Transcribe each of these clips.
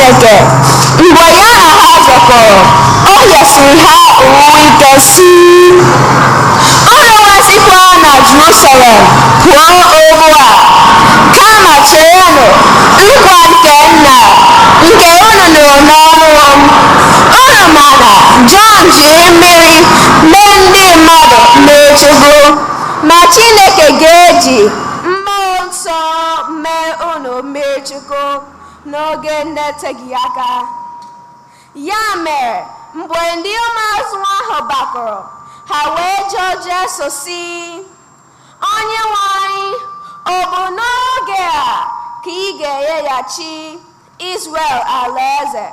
Chineke. Mgbe ya na ha zọkọrọ, o nyesịrị ha iwu ike sị, unu wezikwa na Jerusalem pụọ ugbu a, kama cherenụ nkwa nke Nna nke unu nụrụ n'ọnụ m. Unu ma na Jọn jiri mmiri mee ndị mmadụ mmechugbu, ma Chineke ga-eji Mmụọ Nsọ mee unu mmechukwu n'oge na-eteghị aka. Ya mere, mgbe ndị ụmụazụ ahụ gbakọrọ, ha wee jụọ Jesu sị, Onyenwe anyị, ọ bụ n'oge a ka ị ga-enyeghachi Izrel alaeze?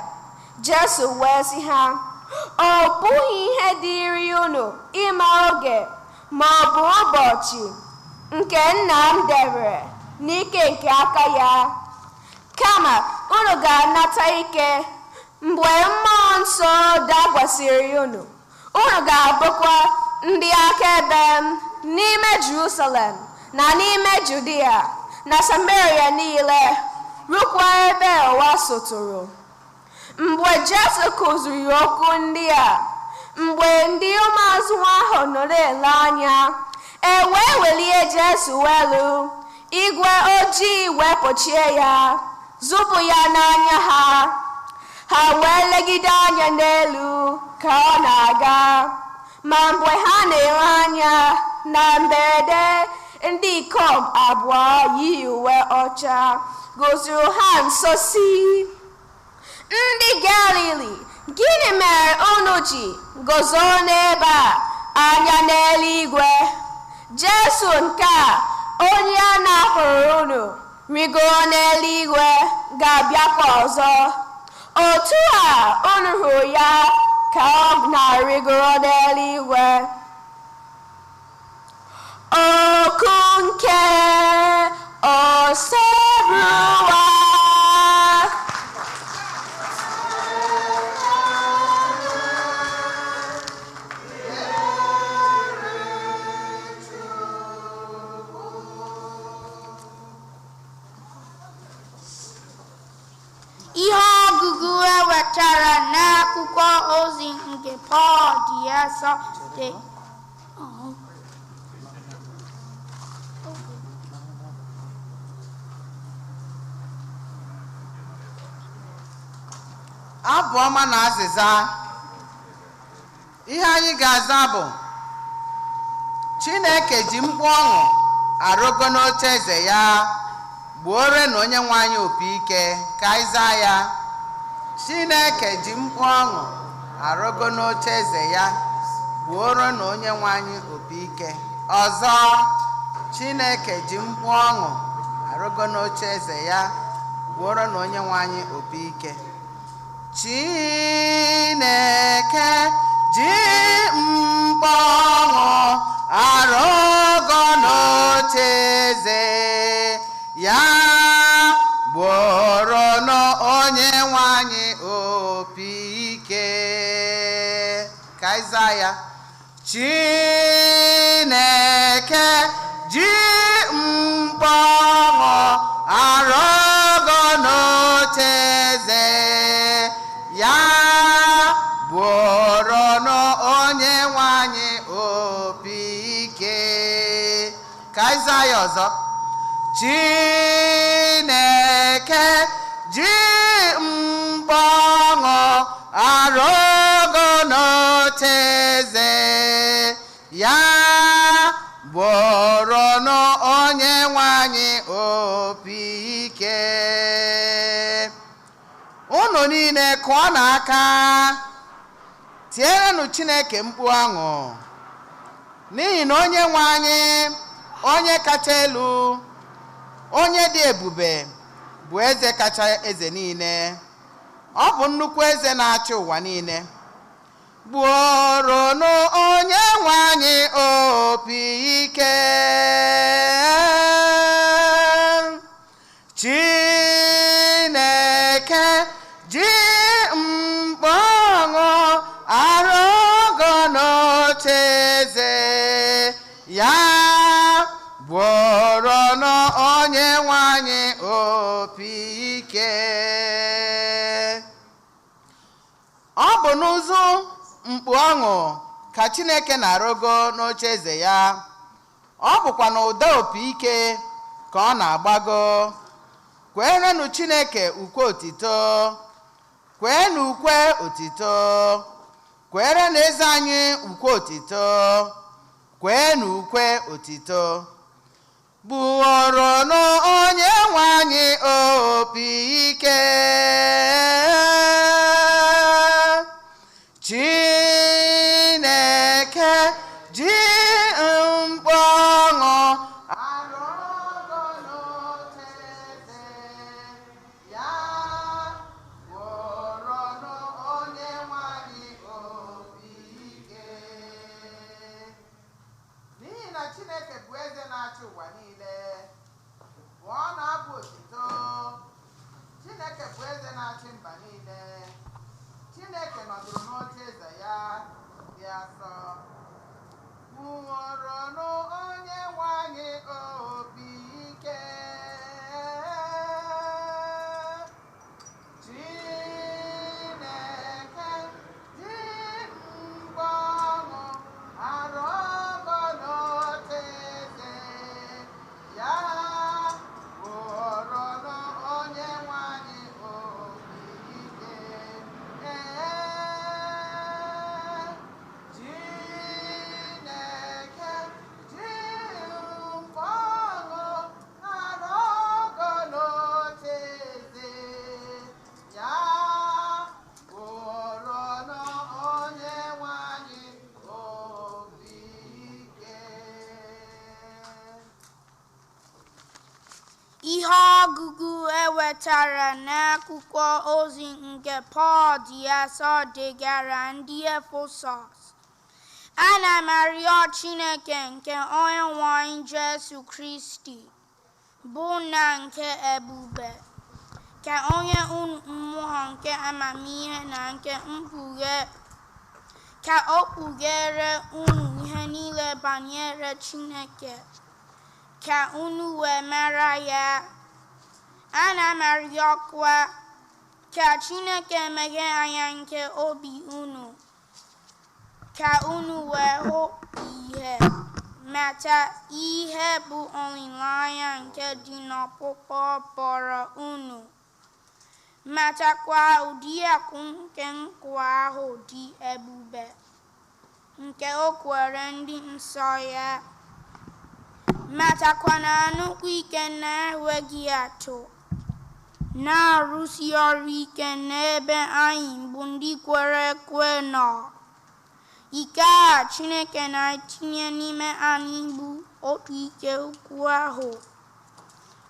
Jesu wee sị ha, ọ bụghị ihe dịrị unu ịma oge ma ọ bụ ụbọchị nke Nna m debere n'ike nke aka ya, kama unu ga-anata ike mgbe Mmụọ Nsọ dakwasịrị unu. Unu ga-abụkwa ndị akaebe m n'ime Jerusalem na n'ime Judea na Samaria niile, rukwa ebe ụwa sọtụrụ. Mgbe Jesu kụziri okwu ndị a, mgbe ndị ụmụazụ ahụ nọ na-ele anya, e wee welie Jesu elu, igwe ojii wee kpuchie ya, zụpụ ya n'anya ha. Ha wee legide anya n'elu ka ọ na-aga. Ma mgbe ha na-ele anya, na mberede ndị ikom abụọ yi uwe ọcha guzoro ha nso sị, ndị Galili, gịnị mere unu ji guzo n'ebe a anya n'eluigwe? Jesu nke a, onye a na-ahụrụ unu rigoro n'eluigwe, ga-abịakwa ọzọ. Otu a unu hụrụ ya ka ọ na-arịgoro n'eluigwe. Okwu nke Osebrụwa. Ihe ọgụgụ ewetara n'akwụkwọ ozi nke Pọl dị asọ dị. Abụ ọma na azịza. Ihe anyị ga-aza bụ, Chineke ji mkpu ọṅụ arụgo n'oche eze ya, gbuore na Onyenwe anyị opi ike. Ka anyị zaa ya. Chineke ji mkpu ọṅụ arụgo n'oche eze ya, gbuoro na Onyenwe anyị opi ike. Ọzọ, Chineke ji mkpu ọṅụ arụgo n'oche eze ya, gbuoro na Onyenwe anyị opi ike. Chineke ji mkpu ọṅụ arụgo n'oche eze ya, gbuoro na Onyenwe anyị opi ike. Ka anyị zaa ya. Chineke ji mkpu ọṅụ arụgo n'oche eze ya, gbuoro na Onyenwe anyị opi ike. Ka anyị zaa ya ọzọ. Chineke ji mkpu ọṅụ arụgo n'oche eze ya, gbuoro na Onyenwe anyị opi ike. Unu niile kụọ n'aka, tierenụ Chineke mkpu ọṅụ, n'ihi na Onyenwe anyị, onye kacha elu, onye dị ebube, bụ eze kacha eze niile. Ọ bụ nnukwu eze na-achị ụwa niile. Gbuoro na Onyenwe anyị opi ike. Chineke ji mkpu ọṅụ arụgo n'oche eze ya, gbuoro na Onyenwe anyị opi ike. bụ n'ụzụ mkpu ọṅụ ka Chineke na-arịgo n'oche eze ya. Ọ bụkwa na ụda opi ike ka ọ na-agbago. Kwerenụ Chineke ukwe otito. Kweenụ ukwe otito. Kwere na eze anyị ukwe otito. Kweenụ ukwe otito. Bụọrọ n'onye nwe anyị opi ike. Chineke ji mkpu ọṅụ arịgo n'oche eze ya. Bụọrọ n'onye nwe anyị opi ike. N'ihi na Chineke bụ eze na-achị ụwa niile. Bụọ na-abụ otito. Chineke bụ eze na-achị mba niile. Chineke nọdụrụ n'oche eze ya dị asọ. Bụọrọ n'onye nwe anyị opi ike. Chineke ji mkpu ọṅụ arịgo n'oche eze ya. Bụọrọ n'onye nwe anyị opi ike. Chineke ji mkpu ọṅụ arịgo n'oche eze ya. Bụọrọ n'onye nwe anyị opi ike. Ihe ọgụgụ ewetara n'akwụkwọ ozi nke Pọl dị asọ degara ndị Efesọs. Ana m arịọ Chineke nke Onyenwe anyị Jesu Kristi bụ nna nke ebube, ka onye unu mmụọ nke amamihe na nke mkpughe, ka o kpughere unu ihe niile banyere Chineke, ka unu wee mara ya. Ana m arịọkwa ka Chineke meghee anya nke obi unu, ka unu wee hụ ihe, mata ihe bụ olileanya nke dị n'ọpụpụ kpọrọ unu, matakwa ụdị akụ nke nkwa ahụ dị ebube nke o kwere ndị nsọ ya, matakwa na nnukwu ike na-enweghị atụ na-arụsi ọrụ ike n'ebe anyị bụ ndị kwere ekwe nọ. Ike a Chineke na-etinye n'ime anyị bụ otu ike ukwu ahụ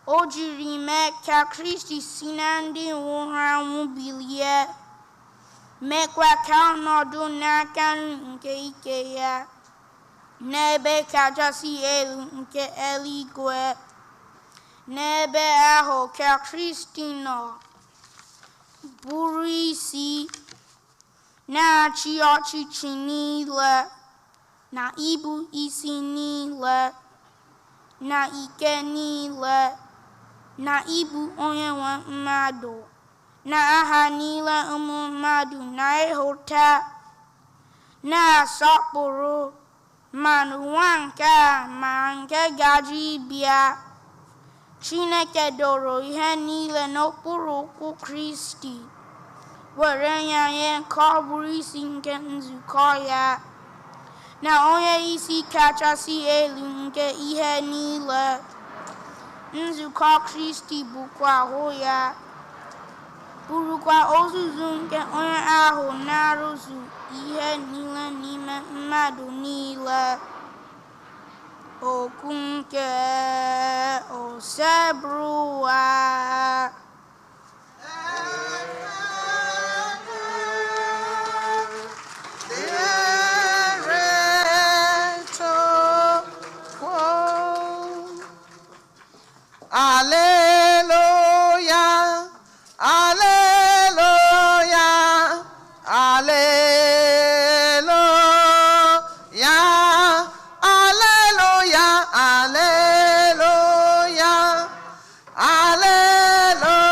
o jiri mee ka Kristi si na ndị nwụrụ anwụ bilie, mekwa ka ọnọdụ n'aka nri nke ike ya n'ebe kachasị elu nke eluigwe. N'ebe ahụ ka Kristi nọ, bụrụ isi, na-achị ọchịchị niile, na ịbụ isi niile, na ike niile, na ịbụ onye nwe mmadụ, na aha niile ụmụ mmadụ na-ehụta, na-asọpụrụ, ma n'ụwa nke a ma nke gaje ịbịa. Chineke doro ihe niile n'okpuru ụkwụ Kristi, were ya nye ka ọ bụrụ isi nke nzukọ ya, na onye isi kachasị elu nke ihe niile. Nzukọ Kristi bụkwa ahụ ya, bụrụkwa ozuzu nke onye ahụ na-arụzu ihe niile n'ime mmadụ niile. Okwu nke Osebruwa. Alleluia, alleluia, alleluia, alleluia, alleluia, alleluia.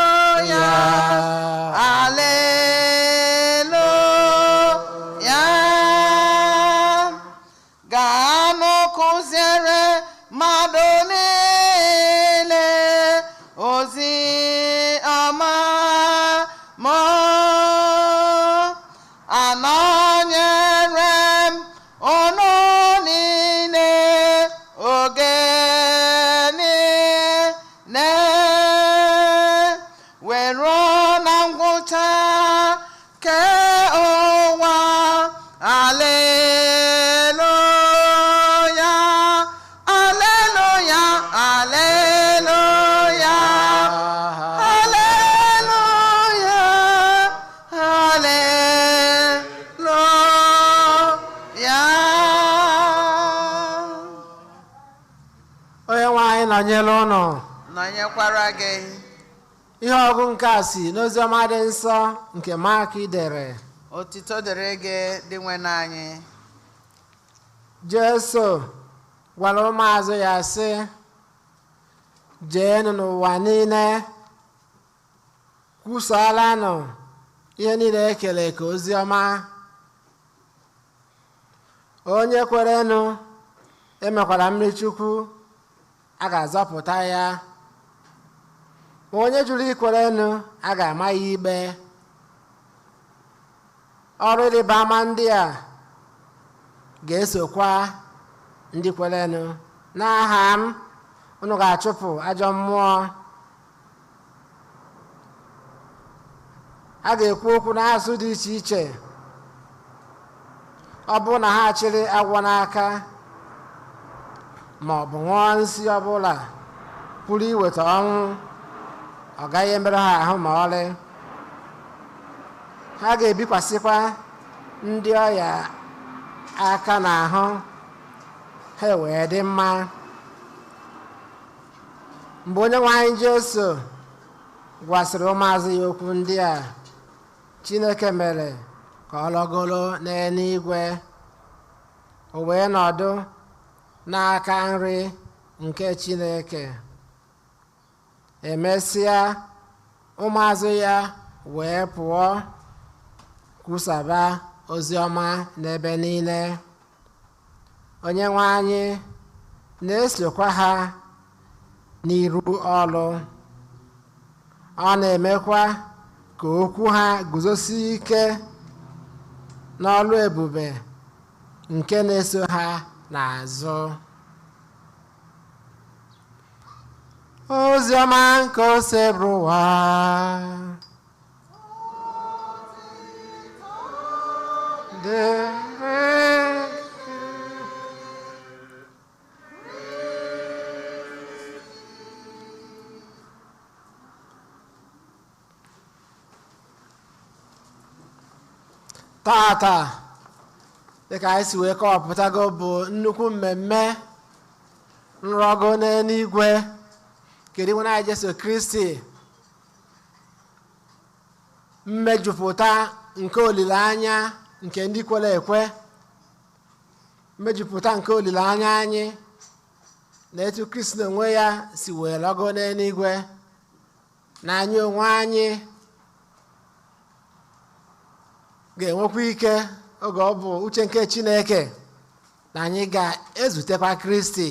anọnyere m unu niile oge niile wee ruo na ngwụcha nke ụwa. Aleluya, aleluya, aleluya, aleluya, aleluya. Onye nwe anyị nọnyere ụnụ. Nọnyekwara gị. Ihe ọgụ nke a si n'oziọma dị nsọ nke Mak dere. Otito dịrị gị dị nwe n'anyị. Jesu gwara ụmụazụ ya sị, jeenụ n'ụwa niile kwusaalanụ ihe niile ekele ka oziọma. Onye kwerenụ emekwara mmiri Chukwu a ga-azọpụta ya, ma onye jụrụ ikwerenụ a ga-ama ya ikpe. Ọrụ ịrịba ama ndị a ga-esokwa ndị kwerenụ. N'aha m unu ga-achụpụ ajọ mmụọ, a ga-ekwu okwu n'asụsụ dị iche iche. Ọ bụrụ na ha chịrị agwọ n'aka ma ọ bụ ṅụọ nsị ọbụla pụrụ iweta ọnwụ, ọ gaghị emerụ ha ahụ ma ọlị. Ha ga-ebikwasịkwa ndị ọya aka n'ahụ ha wee dị mma. Mgbe onye nwe anyị Jesu gwasịrị ụmụazụ ya okwu ndị a, Chineke mere ka ọ lọgoro n'eluigwe. O wee nọdụ n'aka nri nke Chineke. Emesịa, ụmụazụ ya wee pụọ kwusaba oziọma n'ebe niile. Onye nwe anyị na-esokwa ha n'iru ọrụ. Ọ na-emekwa ka okwu ha guzosie ike n'ọrụ ebube nke na-eso ha n'azụ. Oziọma nke ose bụrụ ụwa. Tata dịka anyị si wee kọwapụtago bụ nnukwu mmemme nrọgo n'eluigwe kedu nwe anyị Jesu Kristi, mmejupụta nke olileanya nke ndị kwere ekwe, mmejupụta nke olileanya anyị na etu Kristi onwe ya si wee lọgo n'eluigwe, na anyị onwe anyị ga-enwekwa ike oge ọ bụ uche nke Chineke na anyị ga-ezutekwa Kristi.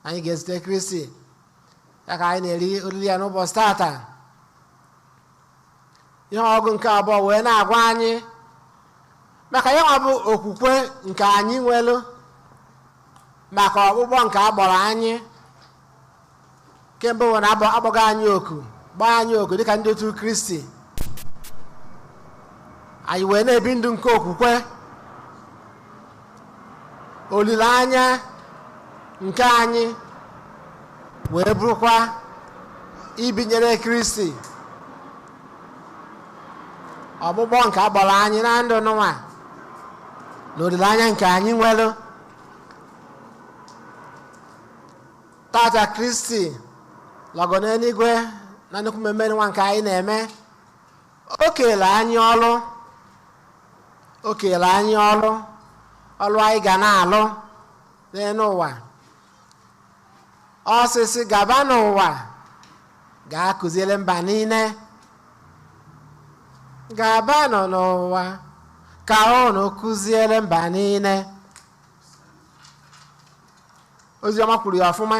Anyị ga-ezute Kristi ya ka anyị na-eri oriri ya n'ụbọchị tata. Ihe ọgụ nke abụọ wee na-agwa anyị maka ya nwa bụ okwukwe nke anyị nwelu, maka ọgbụgbọ nke agbọrọ anyị kemgbe wee na-agbọga anyị oku, gbaa anyị oku dịka ndị otu Kristi. Anyị wee na-ebi ndụ nke okwukwe. Olileanya nke anyị wee bụrụkwa ibinyere Kristi. Ọgbụgbọ nke agbara anyị na ndụ n'ụwa na olileanya nke anyị nwere. Tata Kristi lọgọ n'eluigwe na nnukwu mmemme nwa nke anyị na-eme. O keela anyị ọrụ. O keela anyị ọrụ anyị ga na-alụ n'elu ụwa. Ọsịsị gaba n'ụwa ga-akụziere mba niile. Gaba nọ n'ụwa ka unu kụziere mba niile. Oziọma kwuru ya ọfụma.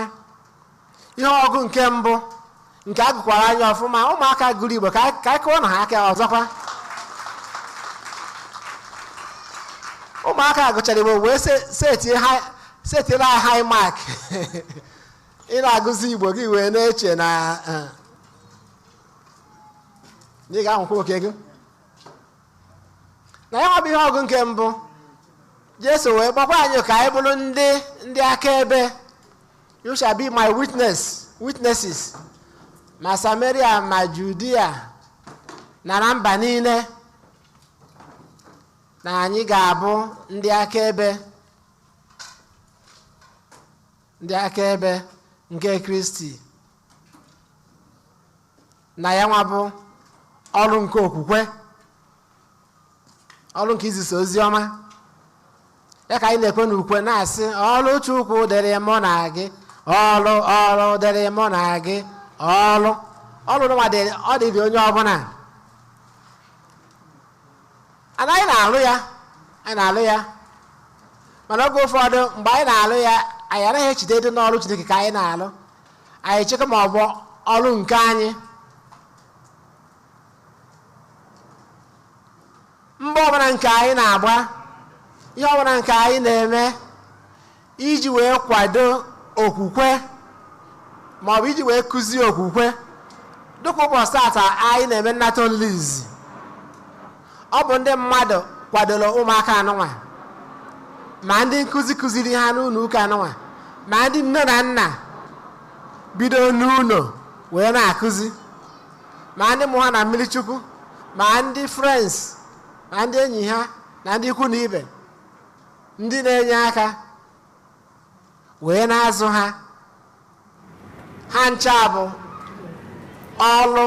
Ihe ọgụ nke mbụ nke a gụkwara anya ọfụma. Ụmụaka gụrụ Igbo ka anyị kụọ na ha aka ọzọkwa. Ụmụaka gụchara Igbo wee setiela high mark ị na-agụzi Igbo gị wee na-eche na ị ga-ahụkwa oke gị na ya bụ ihe ọgụ nke mbụ. Jesu wee gbakwa anyị ka anyị bụrụ ndị akaebe. You shall be my witnesses ma Samaria ma Judea na mba niile, na anyị ga-abụ ndị akaebe nke Kristi, na ya nwa bụ ọrụ nke okwukwe, ọrụ nke izisa ozi ọma. Ya ka anyị na-ekwe n'ukwe na-asị ọrụ Chukwu dịrị mụ na gị, ọrụ dịrị mụ na gị, ọrụ nwa ọ dịrị onye ọbụla. Anyị na-alụ ya mana oge ụfọdụ mgbe anyị na-alụ ya anyị anaghị echide dị n'ọrụ Chineke ka anyị na-alụ. Anyị chekwa ma ọ bụ ọrụ nke anyị. Mbọ ọbụla nke anyị na-agba, ihe ọbụla nke anyị na-eme iji wee kwado okwukwe ma ọ bụ iji wee kụzie okwukwe. Dịka ụbọchị tata anyị na-eme nnata olizi, ọ bụ ndị mmadụ kwadoro ụmụaka anụnwa, ma ndị nkụzi kụziri ha n'ụlọ ụka anụnwa, ma ndị nne na nna bido n'ụlọ wee na-akụzi, ma ndị mụ ha na mmiri Chukwu, ma ndị friends, ma ndị enyi ha na ndị ikwu na ibe, ndị na-enye aka wee na-azụ ha. Ha ncha bụ ọlụ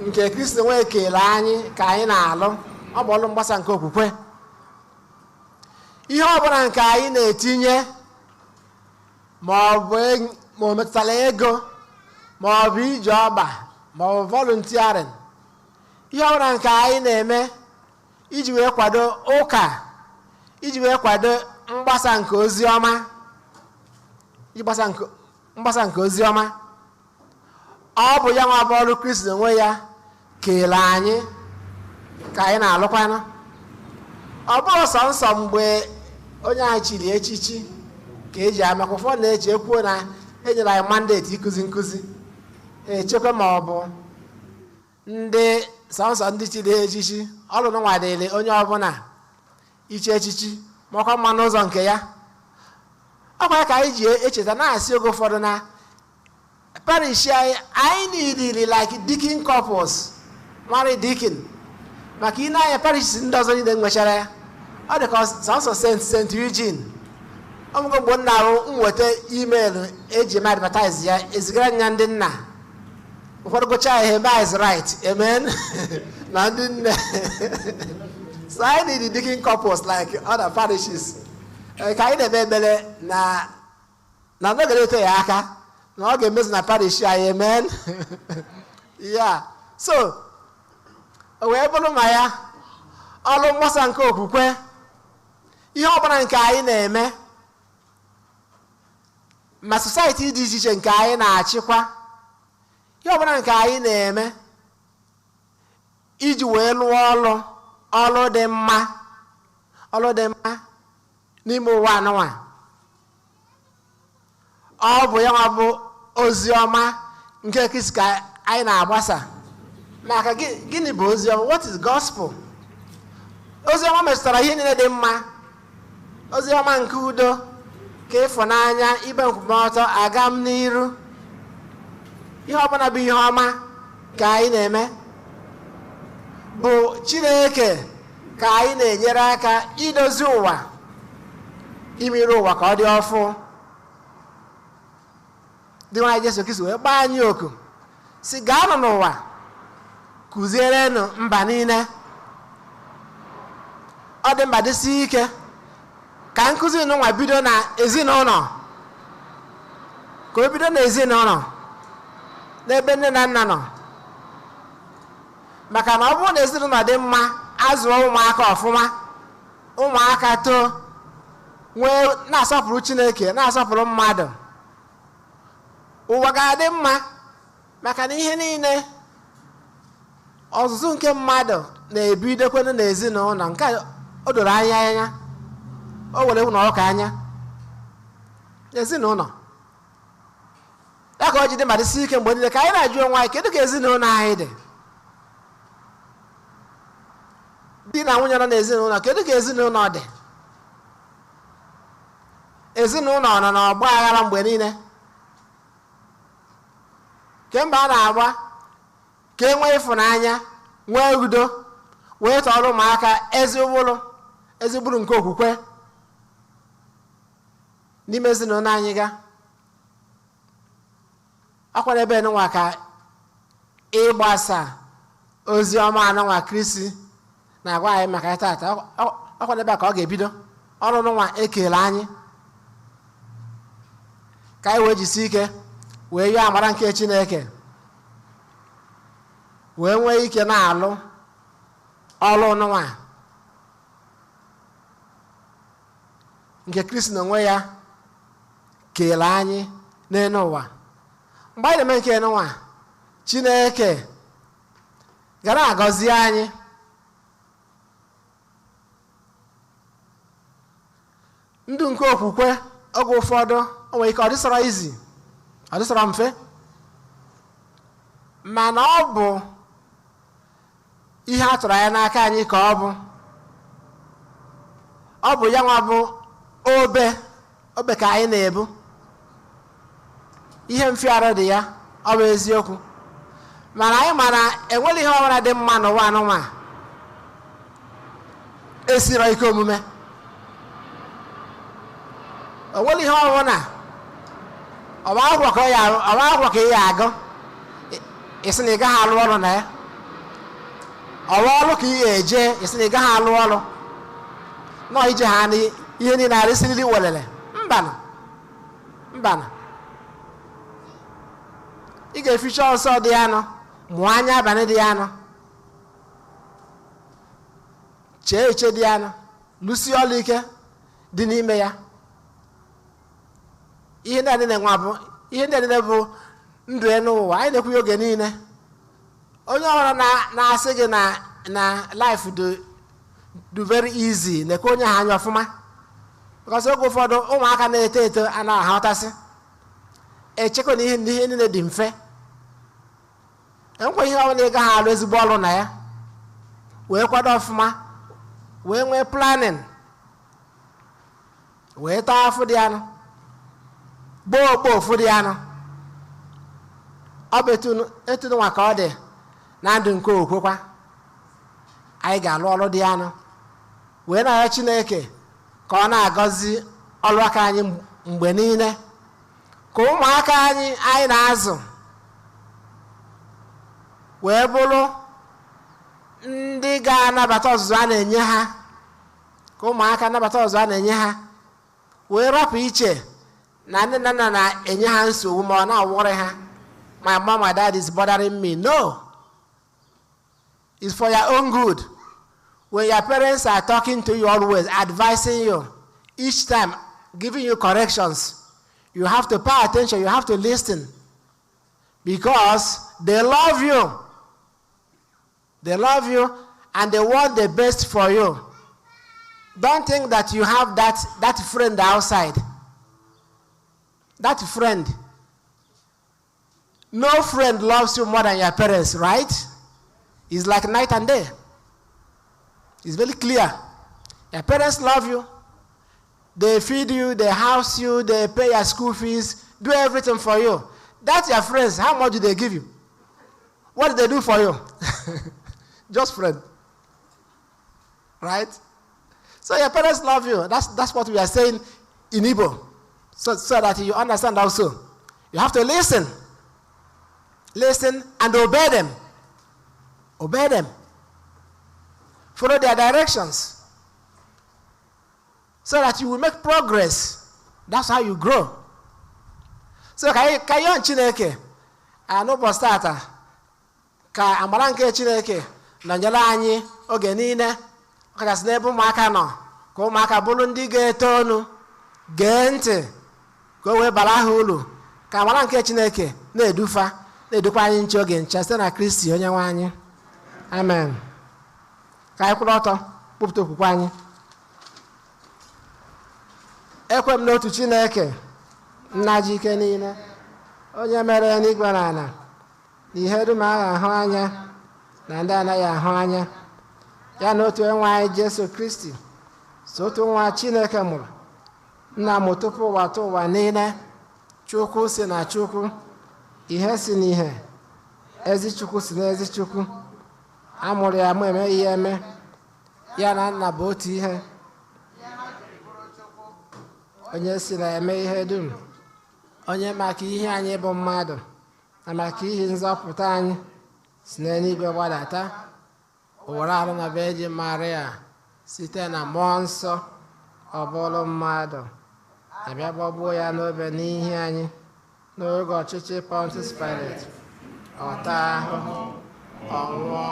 nke Kristi wee kele anyị ka anyị na-alụ. Ọ bụ ọlụ mgbasa nke okwukwe. Ihe ọbụla nke anyị na-etinye ma o metụtara ego ma ọ bụ iji ọba ma ọ bụ volunteering, ihe ọbụla nke anyị na-eme iji wee kwado ụka, iji wee kwado mgbasa nke ozi ọma, mgbasa nke ozi ọma, ọ bụ ya nwa bụ ọrụ Kristi onwe ya kele anyị ka anyị na-alụkwanụ. Ọ bụrụ sọnsọ mgbe onye anyị chiri echichi ka eji amaka. Ụfọdụ na-eche ekwuo na enyere anyị mandate ịkụzi nkụzi, echekwa ma ọ bụ ndị sọnsọ ndị chiri echichi. Ọrụ nwa dịrị onye ọbụla iche echichi ma ọkwa mma n'ụzọ nke ya. Ọkwa ka anyị ji echeta na-asị oge ụfọdụ na parish anyị niile like deacon couples, married deacon, maka ị na-anya parish ndị ọzọ niile nwechara ya. Ọ dị ka sọnsọ St. Eugene. Ọmụgo mgbe nna ahụ nweta email eji eme advertise ya, ezigara nya ndị nna. Ụfọdụ gụchaa ihe is right, amen na ndị nne. So I need deacon couples like other parishes. Ka anyị na-eme ekpere na n'oge na-eto ya aka na ọ ga-emezu na parish anyị, amen. Yeah. So o wee bụrụ ma ya ọrụ mgbasa nke okwukwe. Ihe ọbụla nke anyị na-eme ma society dị iche iche nke anyị na-achịkwa, ihe ọbụla nke anyị na-eme iji wee lụọ ọrụ dị mma n'ime ụwa anụnwa. Ọ bụ ya nwa bụ ozi ọma nke Kristi ka anyị na-agbasa. Maka gịnị bụ ozi ọma? What is gospel? Ozi ọma metụtara ihe niile dị mma. Ozi ọma nke udo, ka ịfụnanya, ibe nkwụmọtọ, aga m n'iru. Ihe ọbụla bụ ihe ọma ka anyị na-eme bụ Chineke ka anyị na-enyere aka idozi ụwa, imere ụwa ka ọ dị ọfụ. Dị nwaanyị Jesu Kristi wee gbaa anyị oku si gaanụ n'ụwa kụzierenụ mba niile. Ọ dị mba dịsi ike ka nkụzi n'ụwa bido na ezinụlọ, ka o bido na ezinụlọ n'ebe nne na nna nọ. Maka na ọ bụrụ na ezinụlọ dị mma, azụọ ụmụaka ọfụma, ụmụaka too nwee na-asọpụrụ Chineke, na-asọpụrụ mmadụ, ụwa ga-adị mma. maka na ihe niile ọzụzụ nke mmadụ na-ebidokwanụ n'ezinụlọ nke o doro anya o were ụlọ ụka anya ezinụlọ ya ka o ji dị ma dịsi ike mgbe niile ka anyị na-ajụ onwe anyị kedu ka ezinụlọ anyị dị. Di na nwunye nọ n'ezinụlọ kedu ka ezinụlọ dị. Ezinụlọ nọ n'ọgba aghara mgbe niile kemgbe a na-agba ka e nwee ịfụnanya nwee udo wee tọrọ ụmụaka ezigburu nke okwukwe n'ime ezinụlọ anyị ga akwara ebe nwa ka ịgbasa ozi ọma anụnwa Kristi na-agwa anyị maka ya tata. Akwara ebe a ka ọ ga-ebido ọrụ nwa ekele anyị ka anyị wee jisi ike wee yọọ amara nke Chineke wee nwee ike na-alụ ọrụ nwa nke Kristi n'onwe ya kelee anyị n'elu ụwa. Mgbe anyị na-eme nke nwa Chineke gara agọzi anyị ndụ nke okwukwe. Oge ụfọdụ o nwere ike ọ dịsọrọ izi ọ dịsọrọ mfe mana ọ bụ ihe a tụrụ anya n'aka anyị ka ọ bụ ya nwa bụ obe ka anyị na-ebu ihe mfiarụ dị ya ọ bụ eziokwu mana anyị ma na enweghị ihe ọbụla dị mma n'ụwa anụnwa esiro ike omume. O nwere ihe ọbụla ọba akwụkwọ ka ị ya agụ isi na ị gaghị alụ ọrụ na ya. Ọwa ọrụ ka ị ga-eje isi na ị gaghị alụ ọrụ nọ ije ha na ihe niile arịsiriri welele mbanụ ị ga-eficha ọsọ dị anụ mụọ anya abalị dị anụ chee eche dị anụ lụsi ọlụ ike dị n'ime ya. Ihe ndị a niile bụ ndụ n'ụwa anyị na-ekwu oge niile. Onye ọbụla na-asị gị na life do very easy na-ekwe onye ha anya ọfụma because oge ụfọdụ ụmụaka na-eto eto anaghị aghọtasị echekwa na ihe niile dị mfe. Enwekwa ihe ọbụla ị gaghị alụ ezigbo ọrụ na ya wee kwado ọfụma wee nwee planning wee taa afụ dị anụ gboo ofu dị anụ. Ọ bụ etu nwa ka ọ dị na ndụ nke okwukwa. Anyị ga-alụ ọrụ dị anụ wee na-arịọ Chineke ka ọ na-agọzi ọrụ aka anyị mgbe niile ka ụmụaka anyị na-azụ wee bụrụ ndị ga-anabata ọzụzụ a na-enye ha ka ụmụaka nabata ọzụzụ a na-enye ha wee rapụ iche na nne na nna na-enye ha nsogbu ma ọ na-awọrị ha my mom my dad is bothering me. No, it's for your own good. When your parents are talking to you always, advising you, each time giving you corrections, you have to pay attention, you have to listen because they love you. They love you and they want the best for you. Don't think that you have that friend outside. That friend. No friend loves you more than your parents, right? It's like night and day. It's very clear. Your parents love you. They feed you, they house you, they pay your school fees, do everything for you. That's your friends. How much do they give you? What do they do for you? Just friend. Right? So your parents love you. That's what we are saying in Igbo. So that you understand also. You have to listen. Listen and obey them. Obey them. Follow their directions. So that you will make progress. That's how you grow. So ka yon Chineke n'ụbọchị tata ka amara nke Chineke nọnyere anyị oge niile ọkachasị n'ebe ụmụaka nọ ka ụmụaka bụrụ ndị ga-eto ọnụ gee ntị ka o wee bara ha uru ka amara nke Chineke na-edufa na-edokwa anyị nche oge nche site na Kristi onye nwe anyị. Amen. Ka anyị kwụrụ ọtọ kpụpụta okwukwe anyị. Ekwe m n'otu Chineke nna ji ike niile, onye mere n'igwe na ala, na ihe dum a ga-ahụ anya na ndị anaghị ahụ anya, ya na otu enwe anyị Jesu Kristi, so otu nwa Chineke mụrụ, nna m tupu ụwa tụ ụwa niile, Chukwu si na Chukwu, ihe si n'ihe, ezi Chukwu si n'ezi Chukwu, a mụrụ ya mụ emeghị ya eme, ya na nna bụ otu ihe, onye si na eme ihe dum, onye maka ihe anyị bụ mmadụ na maka ihe nzọpụta anyị si n'eluigwe gbadata, ụwara arụ na Virgin Maria site na mmụọ nsọ, ọ bụrụ mmadụ, abịa gbagbuo ya n'obe n'ihi anyị n'oge ọchịchị Pontius Pilate, ọta ahụhụ, ọ nwụọ,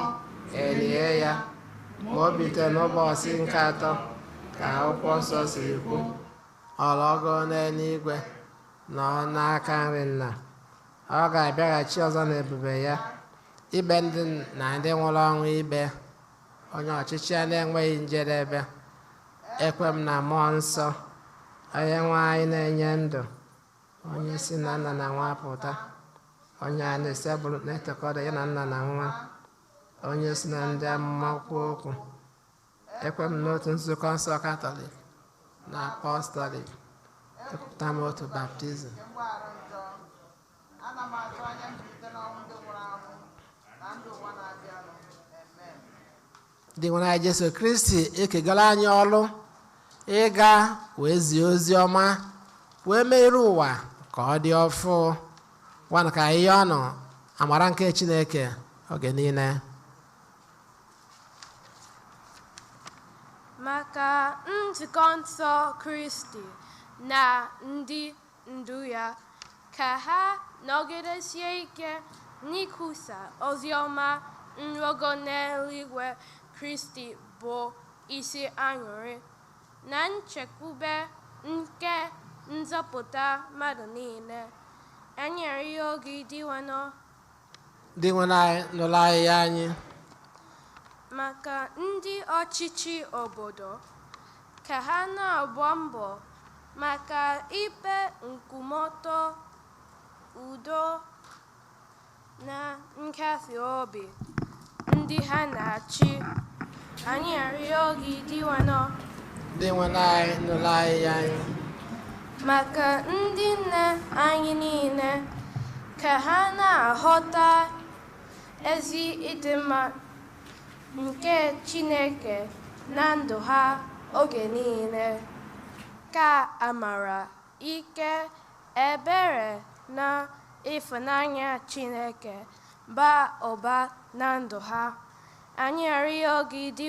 elie ya, ma o bite n'ụbọchị nke atọ ka akwụkwọ nsọ siri kwu, ọ lọgo n'eluigwe nọ n'aka nri Nna, ọ ga-abịaghachi ọzọ n'ebube ya ibe ndị na ndị nwụrụ ọnwụ ikpe, onye ọchịchị ya na-enweghị njedebe. Ekwe m na mmụọ nsọ, onye nwe anyị na-enye ndụ, onye si na Nna na Nwa pụta, onye a na-esebụrụ na-etokọta ya na Nna na Nwa, onye si na ndị amụma kwuo okwu. Ekwe m n'otu nzukọ nsọ Katọlik na Apọstọlik, ekwupụta m otu baptizim. Ana m atụ anya mbilite n'ọnwụ ndị nwụrụ anwụ na ndụ ụwa na-abịanụ. Amen. Dị nwere anyị Jesu Kristi ekegala anyị ọlụ ịga wee zie ozi ọma wee mere ụwa ka ọ dị ọfụ, gwana ka ihe ọnụ amara nke Chineke oge niile. Maka nzukọ nsọ Kristi na ndị ndu ya, ka ha nọgidesie ike n'ikwusa ozi ọma nrọgo n'eluigwe Kristi bụ isi aṅụrị na nchekwube nke nzọpụta mmadụ niile. Anyị arịọ gị dị nwere anyị nụrụ ahịhịa anyị. Maka ndị ọchịchị obodo, ka ha na-agba mbọ maka ikpe nkwụmọtọ, udo na nkasi obi ndị ha na-achị. Anyị arịọ gị dị nwere anyị nụrụ ahịhịa anyị. Maka ndị nne anyị niile, ka ha na-aghọta ezi ịdịmma nke Chineke na ndụ ha oge niile, ka amara, ike, ebere na ịfụnanya Chineke baa ụba na ndụ ha. Anyị arịọ gị dị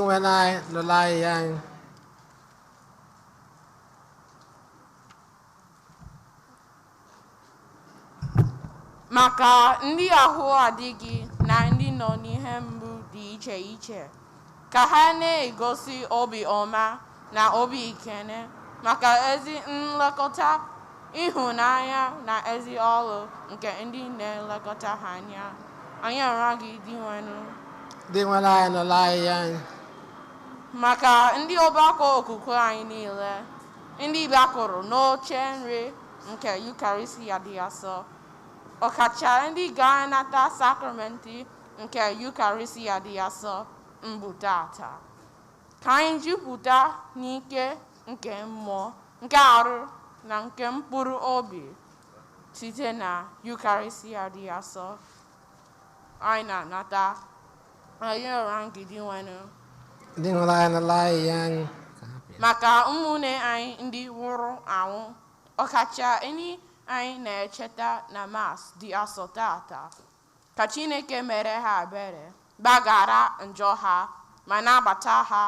nwere anyị nụrụ ahịhịa anyị. Maka ndị ahụ adịghị na ndị nọ n'ihe mgbu dị iche iche, ka ha na-egosi obi ọma na obi ikene maka ezi nlekọta, ịhụnanya na ezi ọrụ nke ndị na-elekọta ha anya. Anyị arịọ gị dị nwere anyị nụrụ ahịhịa anyị. Maka ndị ọgbakọ okwukwe anyị niile, ndị bịakwuru n'oche nri nke Yukarịstịa dị asọ, ọkacha ndị ga-anata sakramenti nke Yukarịstịa dị asọ mbụ tata, ka anyị jupụta n'ike nke mmụọ, nke arụ na nke mkpụrụ obi site na Yukarịstịa dị asọ anyị na-anata. Anyị rịọrọ gị dị nwere anyị nụrụ ahịhịa anyị. Maka ụmụnne anyị ndị nwụrụ anwụ, ọkacha ndị anyị na-echeta na Mass dị asọ tata, ka Chineke mere ha ebere, gbaghara njọ ha, ma nabata ha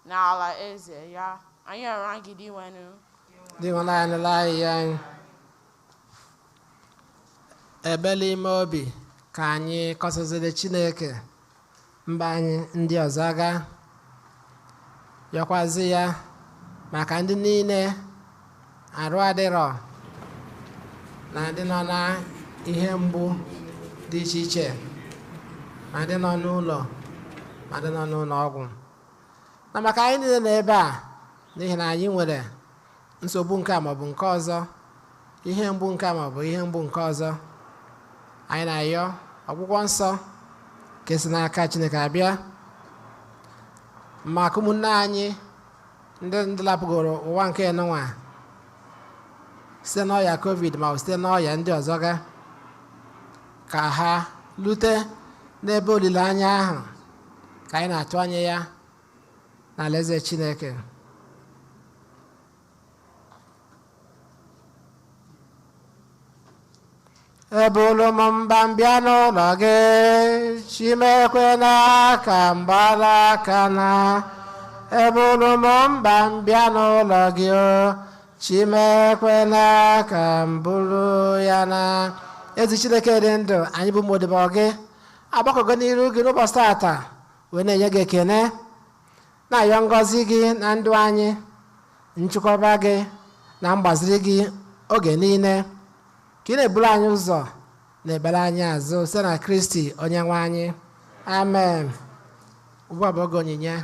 n'ala eze ya. Anyị rịọrọ gị dị nwere anyị nụrụ ahịhịa anyị. Ebele ime obi ka anyị kọsaziri Chineke mba anyị ndị ọzọ aga, yọkwazi ya maka ndị niile arụ adịrọ na ndị nọ na ihe mgbu dị iche iche ma ndị nọ n'ụlọ ma ndị nọ n'ụlọ ọgwụ. Na maka anyị niile nọ ebe a n'ihi na anyị nwere nsogbu nke a maọbụ nke ọzọ, ihe mgbu nke a maọbụ ihe mgbu nke ọzọ, anyị na-ayọ ọgwụgwọ nsọ nke si n'aka Chineke abịa maka ụmụnne anyị ndị lapụgoro ụwa nke nwa site n'ọya COVID ma ọ bụ site n'ọya ndị ọzọ ga ka ha lute n'ebe olileanya ahụ ka anyị na-atụ anya ya n'alaeze Chineke. Ebulu m mba mbịa n'ụlọ gị, Chimekwena ka mgbala aka na. Ebulu m mba mbịa n'ụlọ gị, Chimekwena ka mbulu ya na. Ezi Chineke dị ndụ, anyị bụ ụmụodibo gị agbakọgo n'iru gị n'ụbọchị tata wee na-enye gị ekene, na-ayọ ngọzi gị na ndụ anyị, nchekwaba gị na mgbaziri gị oge niile, ka ị na-eburu anyị ụzọ na-ebere anyị azụ site na Kristi onye nwe anyị. Amen. Ugbu a bụ oge onyinye.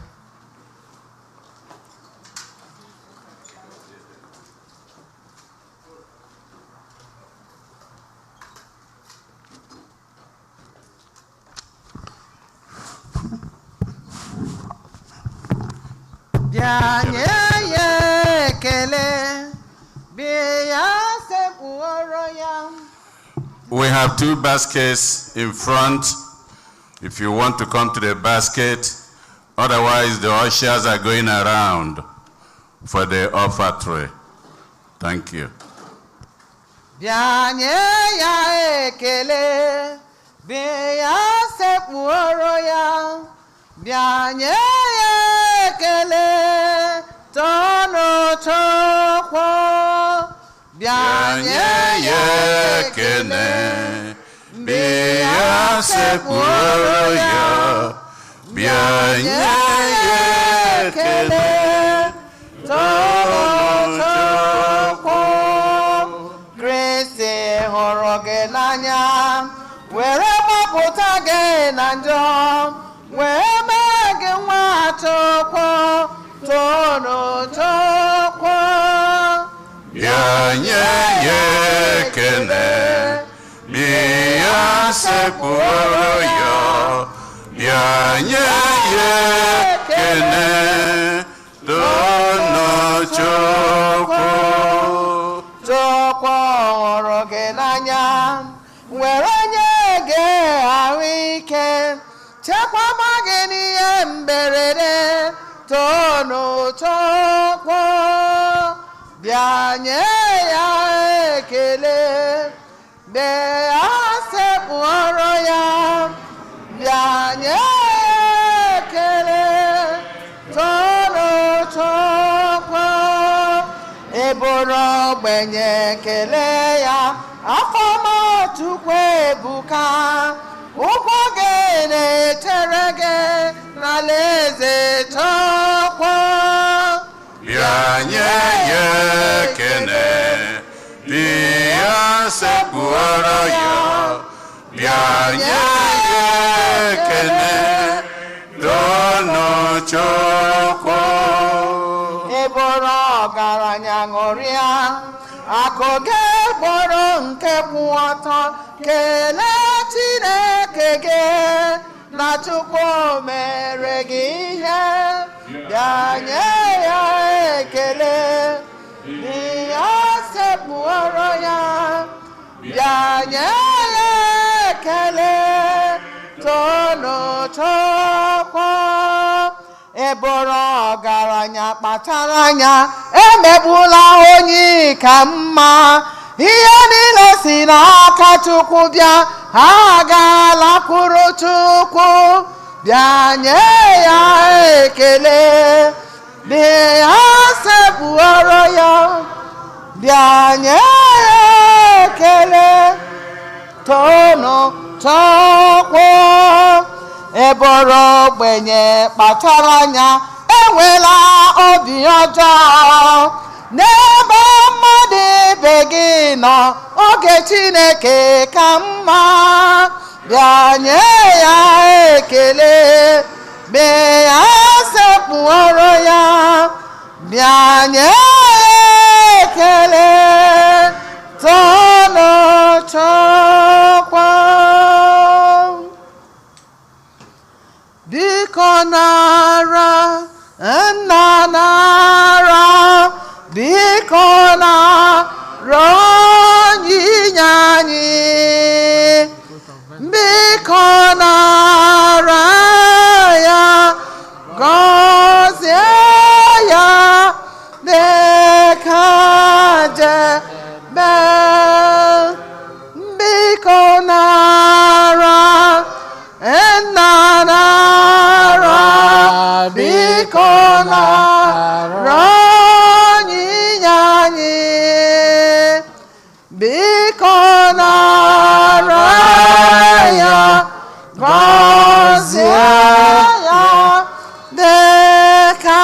Bịa nye ya ekele, bịa ya sekpuoro ya. We have 2 baskets in front. If you want to come to the basket, otherwise the ushers are going around for the offertory. Thank you. Bịa nye ya ekele, bịa ya sekpuoro ya. Bịa nye ya ekele, tono chokwo. Bịa nye ya ekele, bịa sekpuoro ya. Bịa nye ya ekele, tono chokwo. Kristi hụrụ gị n'anya, were gbapụta gị na njọ, wee mee gị nwa chokwo, tono chokwo. Bịa nye ya ekele, bịa sekpuoro ya. Bịa nye ya ekele, tono chokwo. Chokwo hụrụ gị n'anya, were nye gị ahụike, chekwaba gị n'ihe mberede, tono chokwo. Bịa nye ya ekele, bịa sekpuoro ya. Bịa nye ya ekele, tono chokwo. Eboro ogbenye ekele ya, afọma Chukwu ebuka. Ụkwụ gị na-echere gị n'alaeze chokwo. Bịa nye ya ekele, bịa sekpuoro ya. Bịa nye ya ekele, tono chokwo. Eboro ọgaranya ṅụrịa, akụ gị bụrụ nke kwụ ọtọ, kelee Chineke gị na Chukwu mere gị ihe. Bịa nye ya ekele, bịa sekpuoro ya. Bịa nye ya ekele, tono chokwo. Eboro ọgaranya kpachara anya, emegbula onye ka mma. Ihe niile si n'aka Chukwu bịa, ha ga-alakwuru Chukwu. Bịa nye ya ekele, bịa sekpuoro ya. Bịa nye ya ekele, tono chokwo. Eboro ogbenye kpachara anya, enwela obi ọjọọ. n'ebe mmadụ ibe gị nọ oge Chineke ka mma bịa nye ya ekele mee ya sekpụrụ ya bịa nye ya ekele tono chọkwa biko nara nna nara biko nara onyinye anyị biko nara ya gọzie ya dịka Jebel biko nara nna nara biko nara onyinye anyị biko nara ya gọzie ya dịka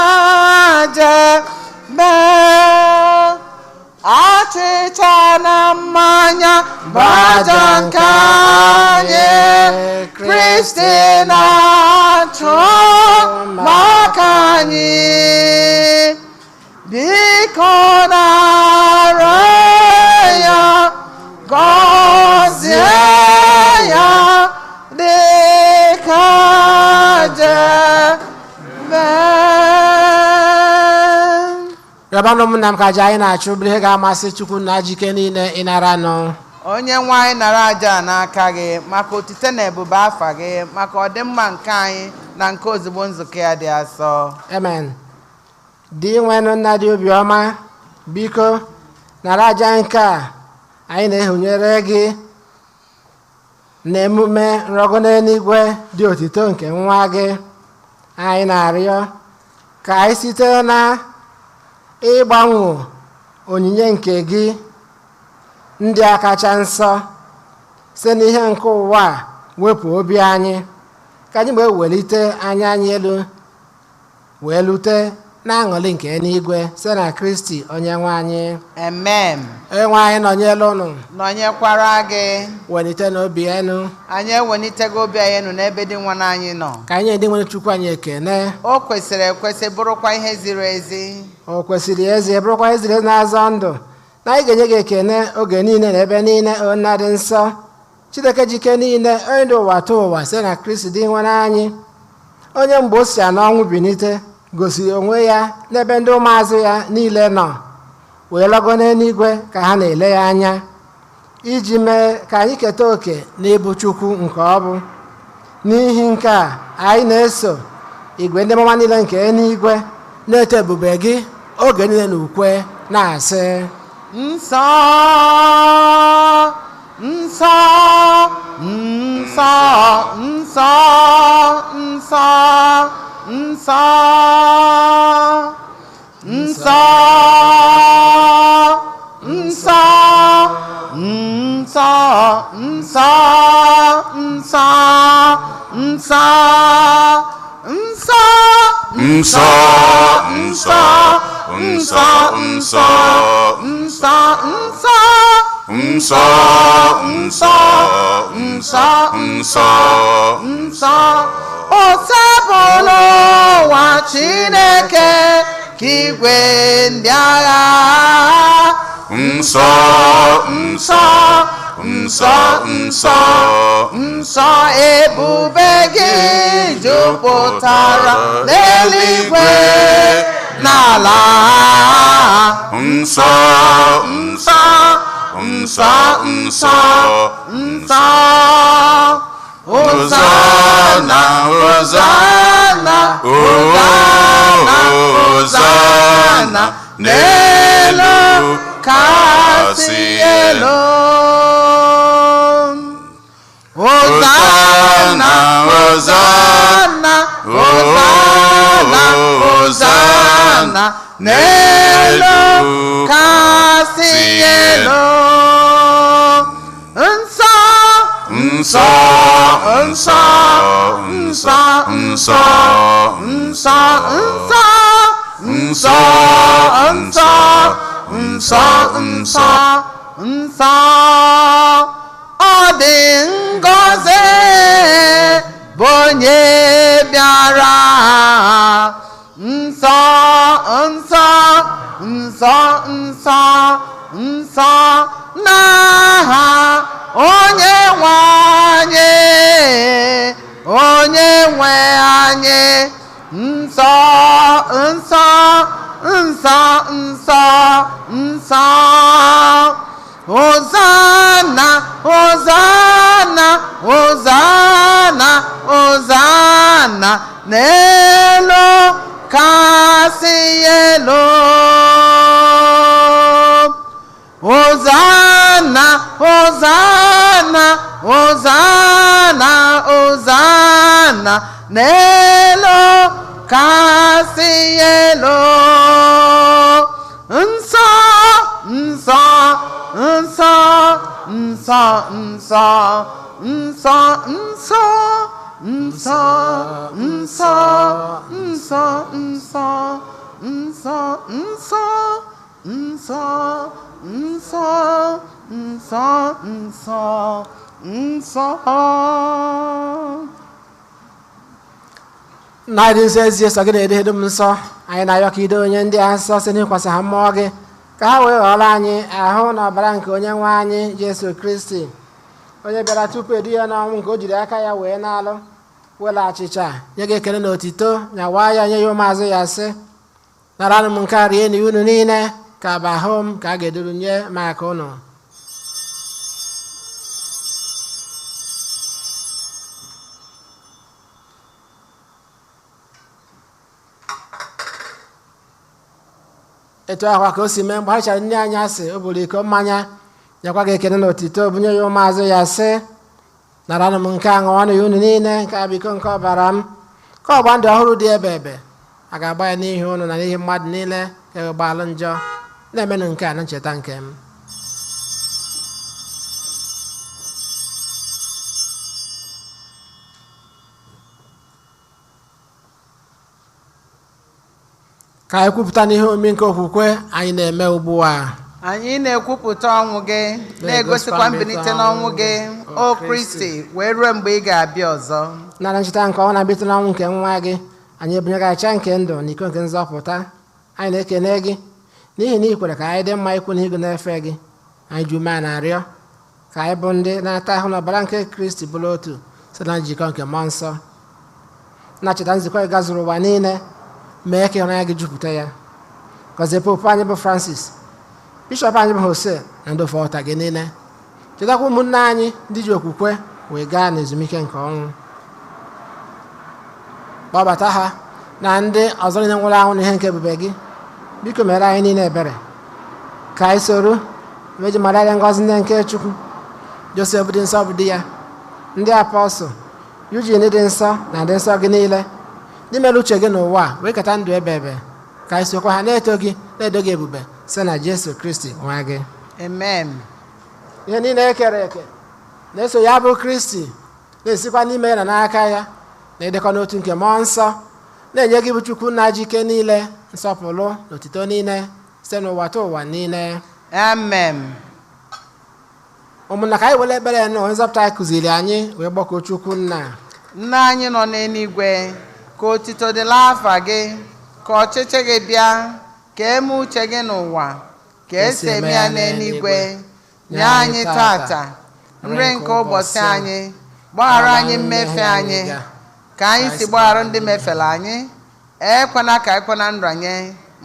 Jebel achịcha na mmanya baja nke anyị Kristi na-achụ maka anyị biko nara ya gọzie ya dịka Jebel. Rabanụ m na m ka aja anyị na-achụ bụ ihe ga-amasị Chukwu na jike niile ịnara nụ. Onye nwe anyị nara aja n'aka gị maka otite na ebube afa gị maka ọdịmma nke anyị na nke ozugbo nzukọ ya dị asọ. Amen. Dị nwenụ nna dị obiọma biko nara aja nke a anyị na-ehunyere gị n'emume nrọgo n'eluigwe dị otito nke nwa gị. Anyị na-arịọ ka anyị site na ịgbanwe onyinye nke gị ndị a kacha nsọ site n'ihe nke ụwa a wepụ obi anyị ka anyị wee welite anya anyị elu wee lute na-aṅụrị nke eluigwe site na Kristi onye nwe anyị. Amen. Enwe anyị nọnyelu unu Nọnyekwara gị. welite n'obi enu Anyị ewelitego obi anyị nụ n'ebe dị nwa anyị nọ. ka anyị ndị nwere Chukwu anyị ekene. O kwesịrị ekwesị bụrụkwa ihe ziri ezi. O kwesịrị ezi bụrụkwa eziri na-azọ ndụ na anyị ga-enye gị ekene oge niile na ebe niile o nna dị nsọ Chineke jike niile onye dị ụwa tụ ụwa site na Kristi dị nwere anyị onye mgbe o si n'ọnwụ bilite gosiri onwe ya n'ebe ndị ụmụazụ ya niile nọ wee lọgo n'eluigwe ka ha na-ele ya anya iji mee ka anyị keta oke n'ịbụ Chukwu nke ọ bụ. N'ihi nke a anyị na-eso igwe ndị mama niile nke eluigwe na-eto ebube gị oge niile na ukwe na-asị Nsọ nsọ nsọ nsọ nsọ nsọ nsọ nsọ nsọ nsọ nsọ nsọ nsọ Nsọ, nsọ, nsọ, nsọ, nsọ nsọ nsọ, nsọ, nsọ, nsọ osebụlụ ụwa Chineke ka igwe ndị agha nsọ, nsọ, nsọ, nsọ, nsọ ebube gị jupụtara n'eluigwe n'ala nsọ, nsọ, nsọ, nsọ, nsọ Hosanna, Hosanna, Hosanna, n'elu kasị elu Hosanna, Hosanna, Hosanna, Hosanna, n'elu kasị elu nsọ nsọ, nsọ nsọ nsọ nsọ nsọ nsọ nsọ nsọ nsọ nsọ ọ dị ngọzi bụ onye bịara nsọ nsọ nsọ nsọ nsọ n'aha onye nwe anyị onye nwe anyị nsọ nsọ nsọ nsọ nsọ Hosanna Hosanna Hosanna Hosanna n'elu kasị elu Hosanna Hosanna Hosanna Hosanna n'elu kasị elu nsọ nsọ nsọ nsọ nsọ nsọ nsọ nsọ nsọ nsọ nsọ nsọ nsọ nsọ nsọ nsọ nsọ nna anyị dị nsọ ezi sọ gị na-edoghị m nsọ anyị na-ayọ ka ido onye ndị a nsọ si n'ịkwasị ha mmụọ gị ka ha wee ghọrọ anyị ahụ na ọbara nke onye nwe anyị Jesu Kristi onye bịara tupu edu ya n'ọnwụ nke o jiri aka ya wee na-alụ wela achịcha nye gị ekele na otito nyawaa ya nye ya ụmụazụ ya sị naranụ m nke a rie na unu niile ka bụ ahụ m ka a ga-eduru nye maka unu etu ahụ ka o si mee mgbe ha chara nne anyị asị o buru iko mmanya nyekwa gị ekele na otito bunye ya ụmụazụ ya sị naranụ m nke a ṅụọnụ ya unu niile nke a bụ iko nke ọbara m ka ọgba ndụ ọhụrụ dị ebe ebe a ga-agba ya n'ihi unu na n'ihi mmadụ niile ka e gbalụ njọ na-emenụ nke a na ncheta nke m ka anyị kwupụta n'ihe omi nke okwukwe anyị na-eme ugbu a anyị na-ekwupụta ọnwụ gị na-egosikwa mbilite n'ọnwụ gị o Kristi wee ruo mgbe ị ga-abịa ọzọ nara ncheta nke ọnwụ na-abịate n'ọnwụ nke nwa gị anyị ebunye gị acha nke ndụ na iko nke nzọpụta anyị na-ekene gị n'ihi na ị kwere ka anyị dị mma ikwu na ịgụ na-efe gị anyị ji ume a na-arịọ ka anyị bụ ndị na-ata ahụ na ọbara nke Kristi bụrụ otu site na njikọ nke mmụọ nsọ na-cheta nzukọ ị gazuru ụwa niile mee ka ịhụnanya gị jupụta ya gọzie popu anyị bụ Francis bishọp anyị bụ Jose na ndị ofe ọta gị niile chetakwa ụmụnne anyị ndị ji okwukwe wee gaa n'ezumike nke ọnwụ kpọbata ha na ndị ọzọ niile nwụrụ anwụ n'ihe nke ebube gị biko mere anyị niile ebere ka anyị soro meji mararịa ngọzi ndị nke Chukwu Josef dị nsọ bụ di ya ndị apọstụl Eugene dị nsọ na ndị nsọ gị niile ndị mere uche gị n'ụwa wee keta ndụ ebe ebe ka anyị sokwa ha na-eto gị na-edo gị ebube site na Jesu Kristi nwa gị amen ihe niile ekere eke na-eso ya bụ Kristi na-esikwa n'ime ya na n'aka ya na-edekọ n'otu nke mmụọ nsọ na-enye gị bụ Chukwu nna ji ike niile nsọpụrụ na otito niile site n'ụwa ta ụwa niile amen ụmụnna ka anyị were ekpere na onye nzọpụta anyị kụziri anyị wee gbakọ Chukwu nna anyị nọ n'eluigwe ka otito dịla afa gị ka ọchịchị gị bịa ka eme uche gị n'ụwa ka esi eme ya n'eluigwe nye anyị tata nri nke ụbọchị anyị gbaghara anyị mmefe anyị ka anyị si gbaghara ndị mefere anyị ekwana ka ekwe na nranye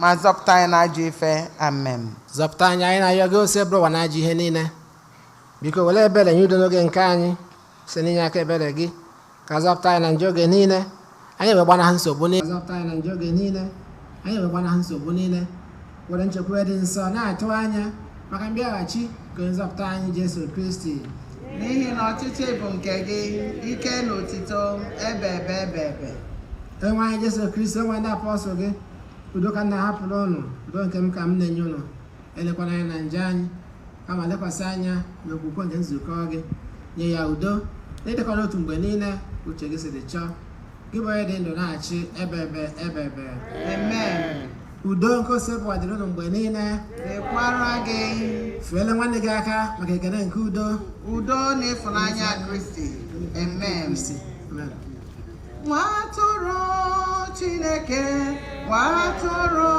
ma zọpụta anyị n'ajọ ife amen zọpụta anyị na-ayọ gị ose bụrụ ụwa na-ajọ ihe niile biko were ebere nye udo n'oge nke anyị site n'inye aka ebere gị ka zọpụta anyị na njọ oge niile anyị wee gbanaha nsogbu niile were nchekwa dị nsọ na-atụ anya maka mbịaghachi nke nzọpụta anyị Jesu Kristi n'ihi na ọchịchị bụ nke gị ike na otito ebe enwe anyị Jesu Kristi enwe ndị apọstụl gị udo ka m na-ahapụrụ ụnụ udo nke m ka m na-enye ụnụ elekwana anya na nje anyị kama lekwasị anya na okwukwe nke nzukọ gị nye ya udo na-edekọ n'otu mgbe niile uche gị si dị chọọ gị bụ onye dị ndụ na-achị ebe amen udo nke osepụ adịrị unu mgbe niile. Dịkwara gị. Feele nwanne gị aka maka ekele nke udo. Udo na ịfụnanya Kristi. Amen. Amen. Nwa atụrụ Chineke, nwa atụrụ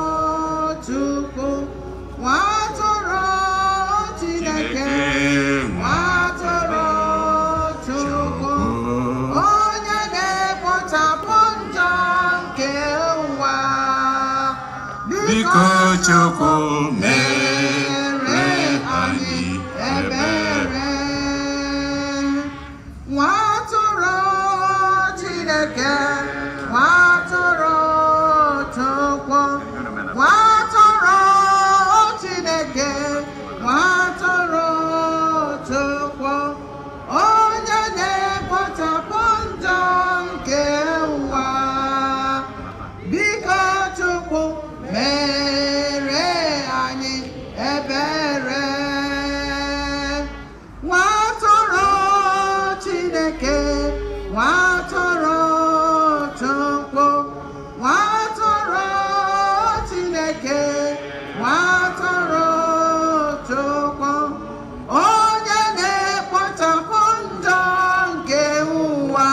Chukwu, nwa atụrụ Chineke, nwa atụrụ Chukwu, onye na-ekpochapụ njọ nke ụwa. Biko Chukwu mere anyị ebere. Nwa atụrụ Chineke, nwa atụrụ Chukwu, nwa atụrụ Chineke, nwa atụrụ Chukwu, onye na-ekpochapụ njọ nke ụwa. Biko Chukwu mere anyị ebere. Nwa atụrụ Chineke, nwa atụrụ Chukwu, nwa atụrụ Chineke, nwa atụrụ Chukwu, onye na-ekpochapụ njọ nke ụwa.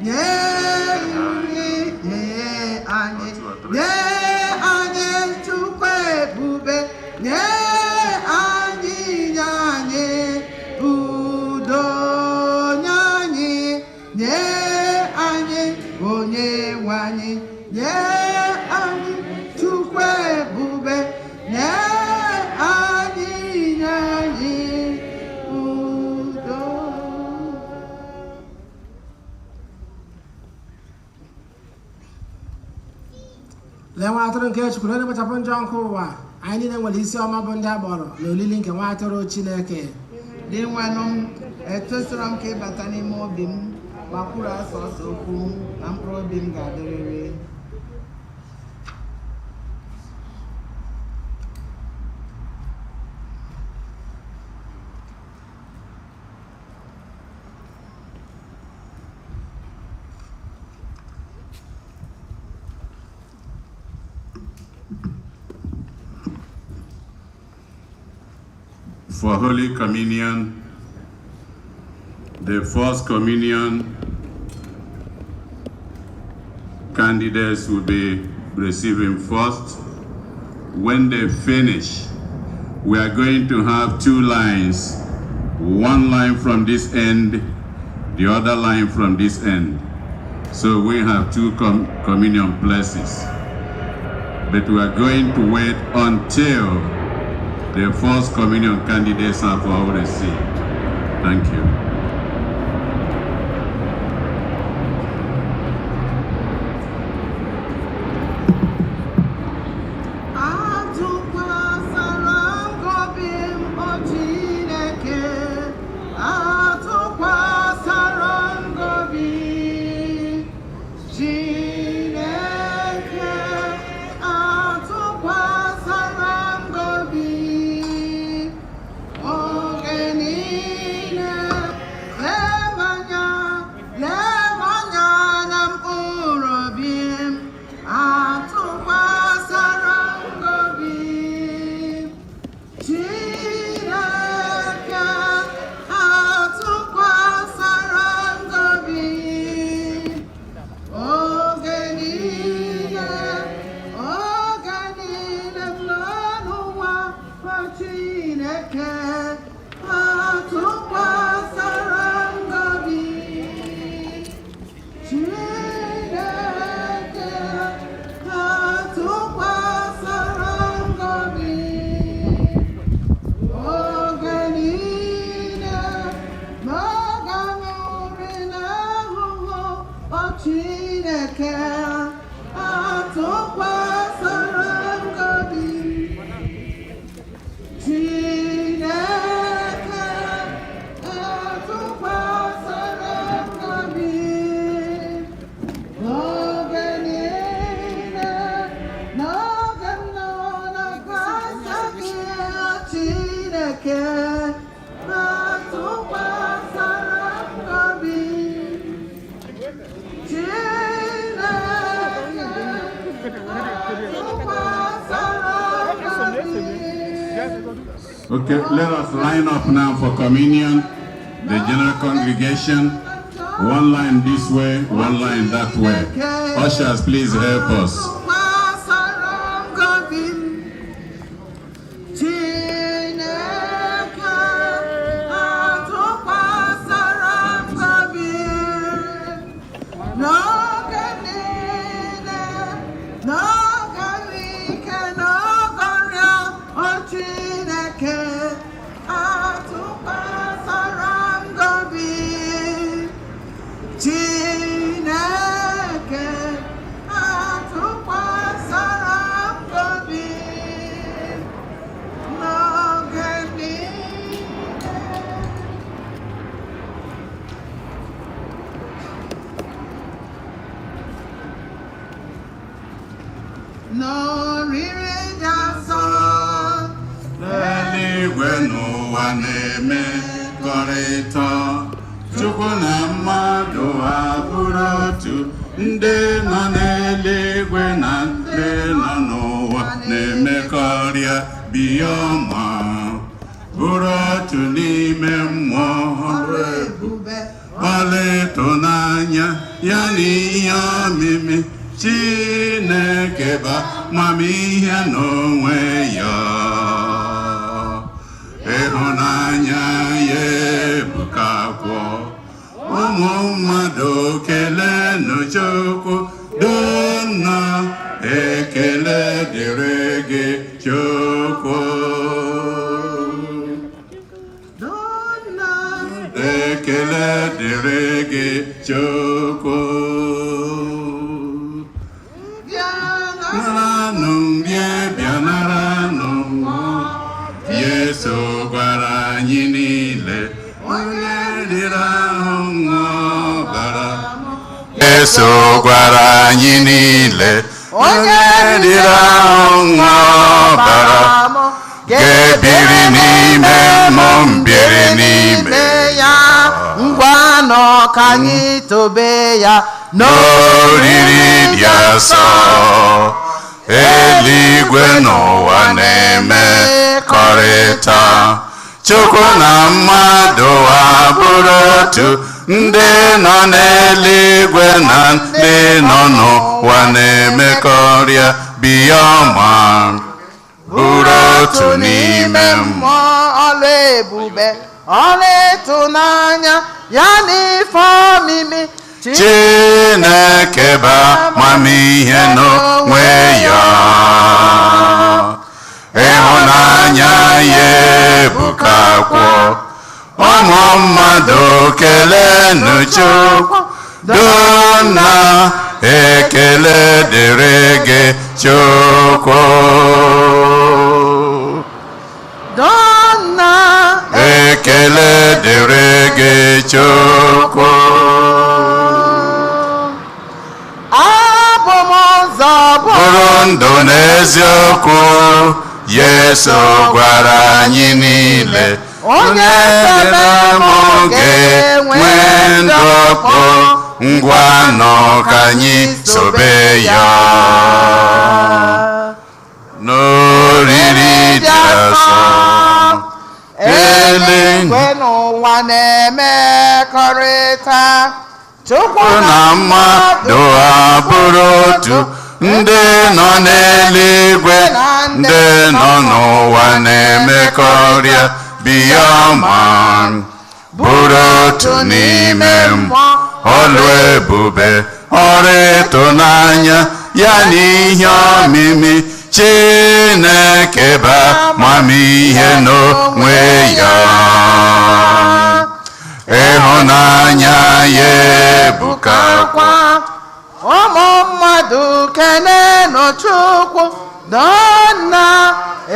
Nye nri nye anyị Chukwu ebube, nye anyị udo, nye anyị onye nwe anyị, nye anyị Chukwu ebube, nye anyị udo. Lee nwa atụrụ nke Chukwu onye na-ekpochapụ njọ nke ụwa. Anyị niile nwere isi ọma bụ ndị agbọrọ na olili nke nwa atụrụ Chineke. Dị nwanụ m, etosoro m ka ịbata n'ime obi m, gbakwuru asọsọ okwu na mkpụrụ obi m ga-adịrịrị. For Holy Communion, the first communion candidates will be receiving first. When they finish, we are going to have two lines, one line from this end, the other line from this end. So we have two communion places. But we are going to wait until the first communion candidates have all received. Thank you. Okay, let us line up now for communion. The general congregation, one line this way, one line that way. Ushers, please help us. Chukwu na mmadụ abụrụ otu, ndị nọ n'eluigwe na ndị nọ n'ụwa na-emekọrịa biya ọma, bụrụ otu n'ime mmụọ ọrụ ebube, ọla ịtụnanya ya na ihe omimi Chineke bụ amamihe n'onwe ya. Ịhụnanya ya ebukakwa ụmụ mmadụ kelenụ Chukwu, donna ekele dịrị gị Chukwu, ekele dịrị gị Chukwu. Bịanụrụ bịanụrụ Yesu gwara anyị niile, onye riri ahụ ṅụọbara. Yesu gwara anyị niile, onye riri ahụ ṅụọbara, ga-ebiri n'ime mmụọ mbiri n'ime ya. Ngwanụ ka anyị tobe ya n'oriri dị asọ. Eluigwe n'ụwa na-emekọrịta, Chukwu na mmadụ abụrụ otu, ndị nọ n'eluigwe na ndị nọ n'ụwa na-emekọrịa biya ọma, bụrụ otu n'ime mmụọ ọlụ ebube, ọlụ ịtụnanya ya na ife omimi Chineke bụ amamihe n'onwe ya. Ịhụnanya ya ebukakwa ụmụ mmadụ kelenụ Chukwu, donna ekele dịrị gị Chukwu, donna ekele dịrị gị Chukwu. Abụ m ụzọ bụrụ ndụ n'eziokwu, Yesu gwara anyị niile, onye dere m ga-enwe ndụ ọkpụ, ngwa nọ ka anyị sobe ya. N'oriri dị asọ, eluigwe n'ụwa na-emekọrịta, Chukwu na mmadụ abụrụ otu, ndị nọ n'eluigwe ndị nọ n'ụwa na-emekọrịa biya ọma, bụrụ otu n'ime mmụọ ọlụ ebube, ọrụ ịtụnanya ya na ihe omimi Chineke bụ amamihe n'onwe ya. Ịhụnanya ya ebukakwa ụmụ mmadụ kelenụ Chukwu, donna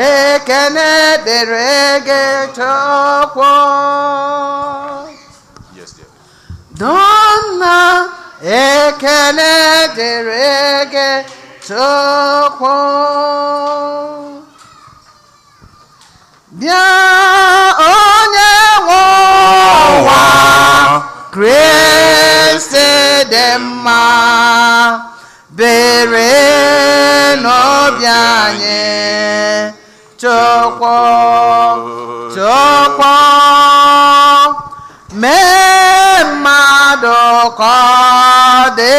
ekele dịrị gị Chukwu, donna ekele dịrị gị Chukwu. Bịa onye nwe ụwa, Kristi dị mma, bere n'obi anyị Chukwu Chukwu mee mmadụ ka ọ dị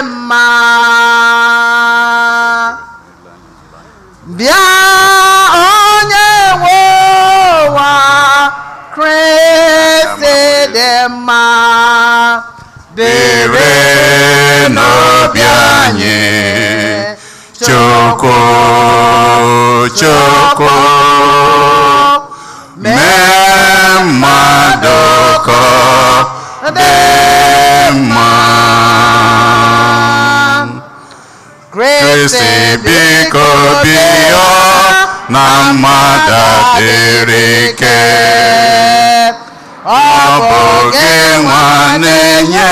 mma bịa onye nwe ụwa Kristi dị mma bere n'obi anyị Chukwu Chukwu mee mmadụ ka ọ dị mma Kristi biko bịa na mmadụ adịrị ike ọ bụ gị nwa na-enye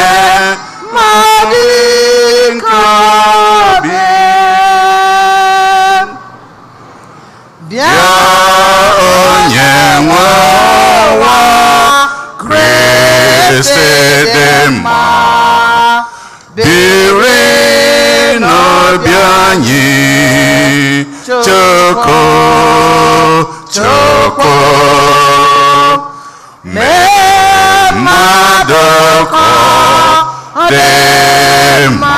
mmadụ nke obi bịa onye nwe ụwa Kristi dị mma biri n'obi anyị Chukwu Chukwu mee mmadụ ka ọ dị mma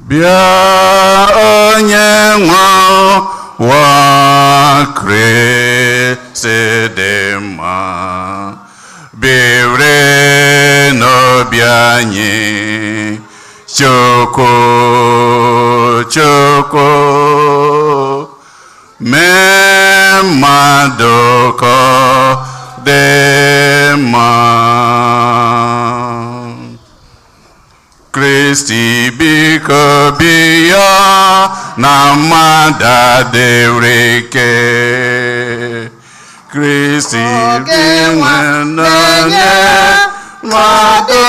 bịa onye nwe ụwa Kristi dị mma biri n'obi anyị Chukwu Chukwu mee mmadụ ka ọ dị mma Kristi biko bịa na mmadụ adịrị ike Kristi gị nwe na-enye mmadụ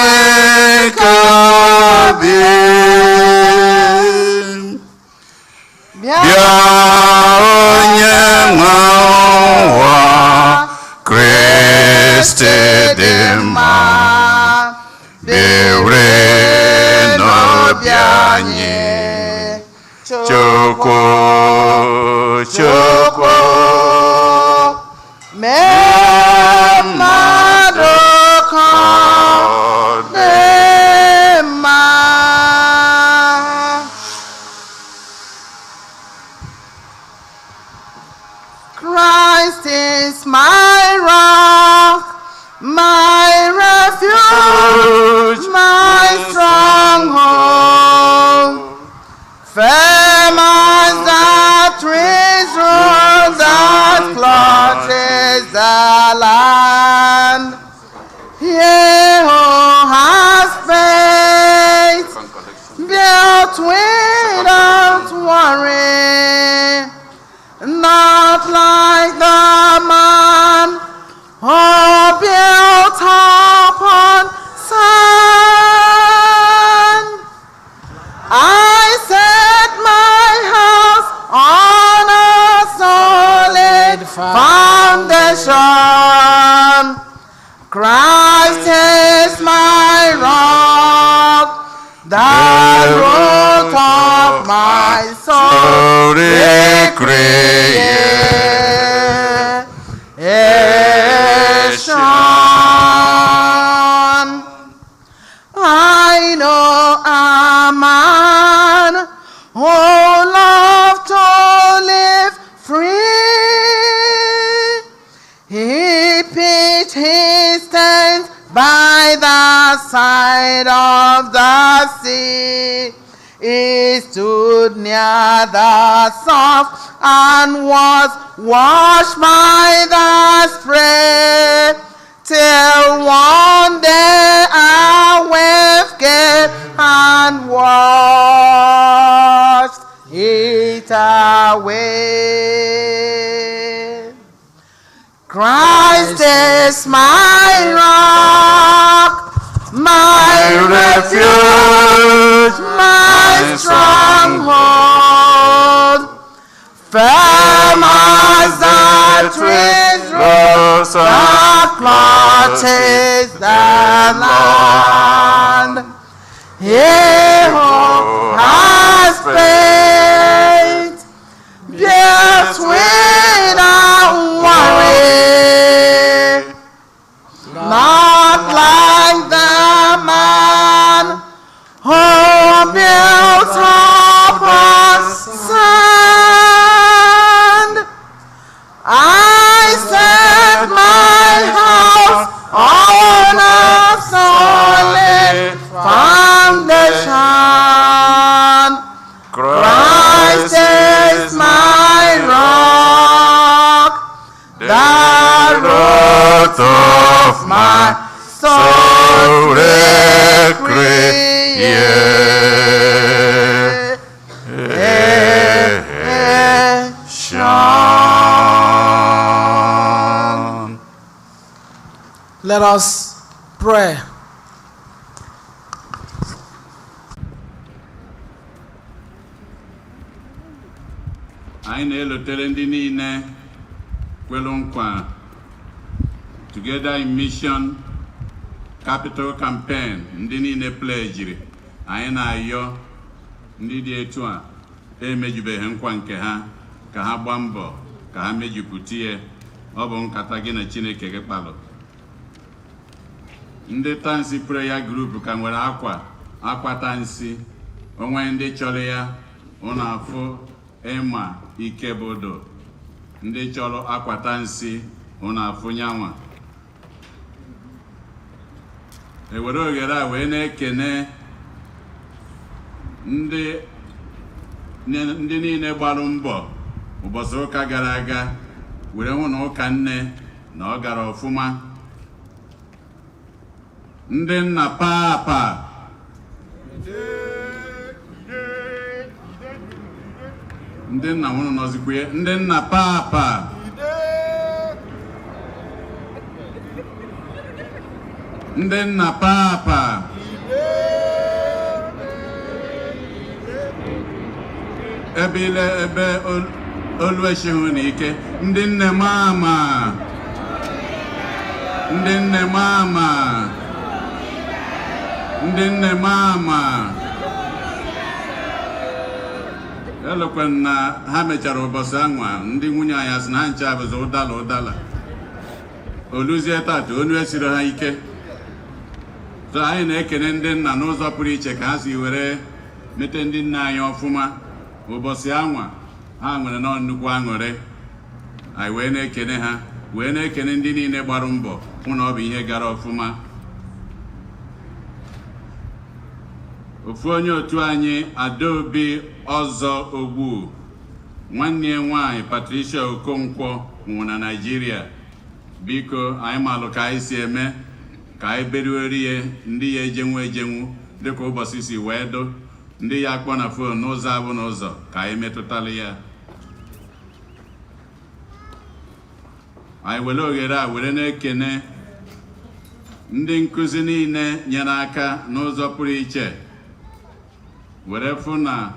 ike obi bịa onye nwe ụwa Kristi dị mma biri n'obi anyị Chukwu Chukwu mee mmadụ ka ọ dị mma Christ is my rock my refuge my stronghold firm as the trees root that clutches the land. He who has faith built without worry, not like the man who built upon sand. I set my house on a solid foundation. Christ is my rock, the root of my soul. I know a man who loved to live free. He pitched his tent by the side of the sea. He stood near the surf and was washed by the spray, till one day a wave came and washed it away. Christ is my rock, my refuge, firm as the trees rose that clutches the land. He who has faith bears without worry, not like the man who built up on sand. I set my house on a solid foundation. Christ is my rock, the root of my soul recreation. Let us pray. Anyị na-elotere ndị niile kwelu nkwa Together in Mission Capital Campaign, ndị niile pledgiri. Anyị na-ayọ ndị dị etu a emejubeghị nkwa nke ha ka ha gbaa mbọ ka ha mejupụta ya. Ọ bụ nkata gị na Chineke gị kpalụ. Ndị Tansi Prayer Group ka nwere akwa tansi. Onwe ndị chọrọ ya ụnụ afụ ịma Ikebodo. Ndị chọrọ akwa tansi ụnụ afụ nyanwa. Ewere oghere a wee na-ekene ndị niile gbarụ mbọ ụbọchị ụka gara aga were hụ na ụka nne na ọ gara ọfụma. Ndị nna papa, ndị nna nwụrụ nọzikwa ya, ndị nna papa, ndị nna papa, ebe olu eshihu n'ike, ndị nne mama, ndị nne mama, ndị nne mama. Elokwe na ha mechara ụbọchị anwa, ndị nwunye anyị asị na ha nche abụzị ụdala oluzie tata onu esiri ha ike. So anyị na-ekene ndị nna n'ụzọ pụrụ iche ka ha si were mete ndị nna anyị ọfụma. Ụbọchị anwa ha nwere nọ nnukwu aṅụrị. Anyị wee na-ekene ha, wee na-ekene ndị niile gbarụ mbọ hụ na ọ bụ ihe gara ọfụma. Ofu onye otu anyị Adaobi Ọzọ Ogbu, nwanne ya nwaanyị Patricia Okonkwo nwụrụ na Naịjirịa. Biko anyị malụ ka anyị si eme ka anyị beriweri ya ndị ya ejenwu dịka ụbọchị si wee do, ndị ya akpọ na fon n'ụzọ abụ n'ụzọ ka anyị metụtala ya. Anyị were oghere a were na-ekene ndị nkụzi niile nyere aka n'ụzọ pụrụ iche were fụ na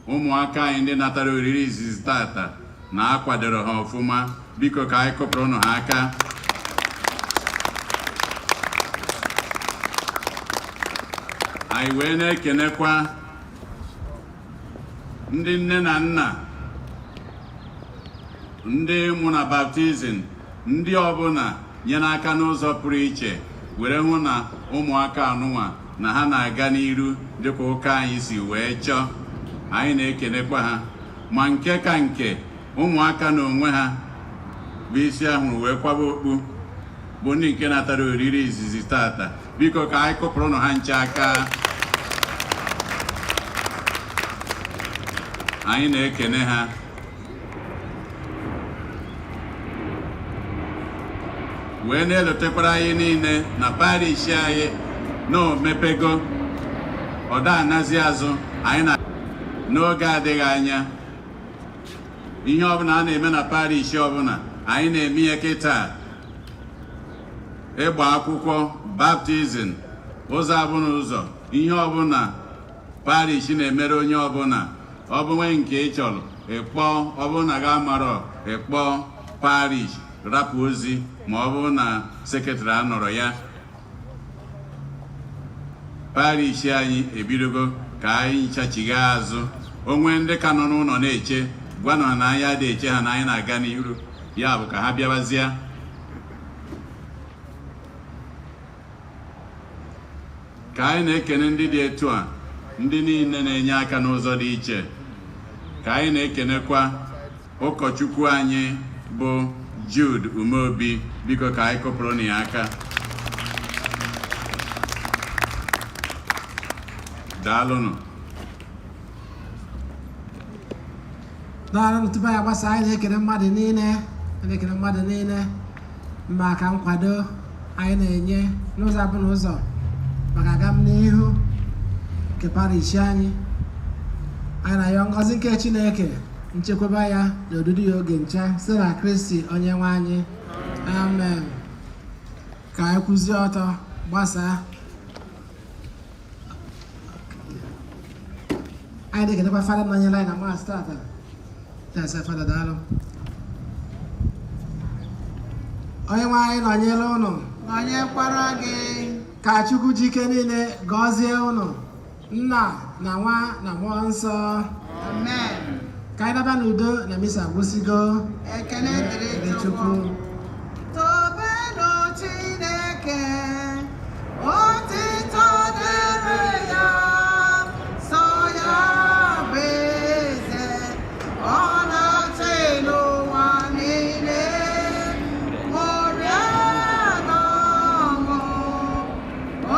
ụmụaka anyị ndị natara oriri izizi tata na akwadoro ha ọfụma. Biko ka anyị kụpụrụ ụnụ ha aka. Anyị wee na-ekenekwa ndị nne na nna, ndị mụ na baptizim, ndị ọbụla nyere aka n'ụzọ pụrụ iche were hụ na ụmụaka anụnwa na ha na-aga n'iru dịka ụka anyị si wee chọọ. Anyị na-ekenekwa ha, ma nke ka nke ụmụaka na onwe ha bụ isi ahụrụ wee kwaba okpu bụ ndị nke natara oriri izizi tata. Biko ka anyị kụpụrụ ụnụ ha nche aka. Anyị na-ekene ha. Wee na-elotekwara anyị niile na parish anyị na omepego ọda anazi azụ. Anyị na n'oge adịghị anya ihe ọbụla a na-eme na parish ọbụla anyị na-eme ya kịta. Ịgba akwụkwọ, baptizim, ụzọ abụna ụzọ, ihe ọbụla parish na-emere onye ọbụla. Ọ bụ nwe nke ị chọrọ ekpọ ọ bụrụ na ga marọ ekpọ parish rapụ ozi ma ọ bụrụ na sekretịrị anọrọ ya. Parish anyị ebidogo ka anyị nchachiga azụ. Onwe ndị ka nọ n'ụlọ na-eche gwa na anyị adịghị eche ha na anyị na-aga n'iru, ya bụ ka ha bịabazie. Ka anyị na-ekene ndị dị etu a, ndị niile na-enye aka n'ụzọ dị iche. Ka anyị na-ekenekwa ụkọchukwu anyị bụ Jude Umeobi, biko ka anyị kụpụrụ ya aka. Daalụnụ. Daalụnụ. Tupu anyị agbasa, anyị na-ekele mmadụ niile maka nkwado anyị na-enye n'ụzọ abụ n'ụzọ maka agamnihu nke parish anyị. Anyị na-ayọ ngọzi nke Chineke, nchekwaba ya na odudu ya oge ncha site na Kristi onye nwe anyị. Amen. Ka anyị kwụzie ọtọ gbasaa. Anyị na-ekelekwa Fada nọnyere anyị na Mass tata. Fada daalụ. Onye nwe anyị nọnyere ụnụ, nọnyekwara gị. ka Chukwu jike niile gọzie ụnụ, Nna na Nwa na Mmụọ Nsọ. Amen. Ka anyị daba n'udo na misa gwụsigo. Ekele dịrị Chukwu. Tobenụ Chineke, otito dịrị ya, sọ ya bụ eze, ọ na-achị n'ụwa niile, ṅụrịa n'ọṅụ.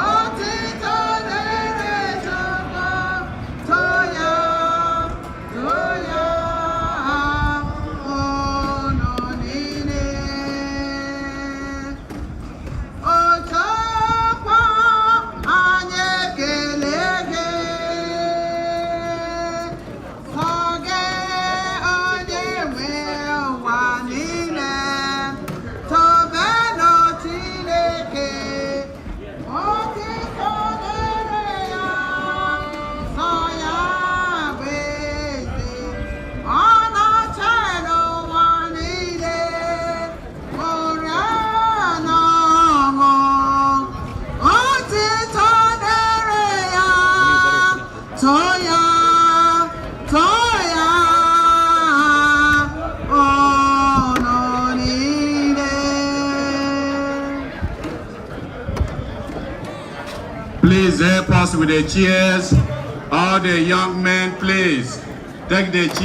Otito dịrị Chukwu, too ya, unu niile. Ochekwa anyị ekele gị, sọ gị onye nwe ụwa niile. Tobenụ Chineke, otito dịrị ya, sọ ya bụ eze, ọ na-achị n'ụwa niile, ṅụrịa n'ọṅụ. Otito dịrị ya, too ya, unu niile. Please help us with the cheers. All the young men, please take the cheers.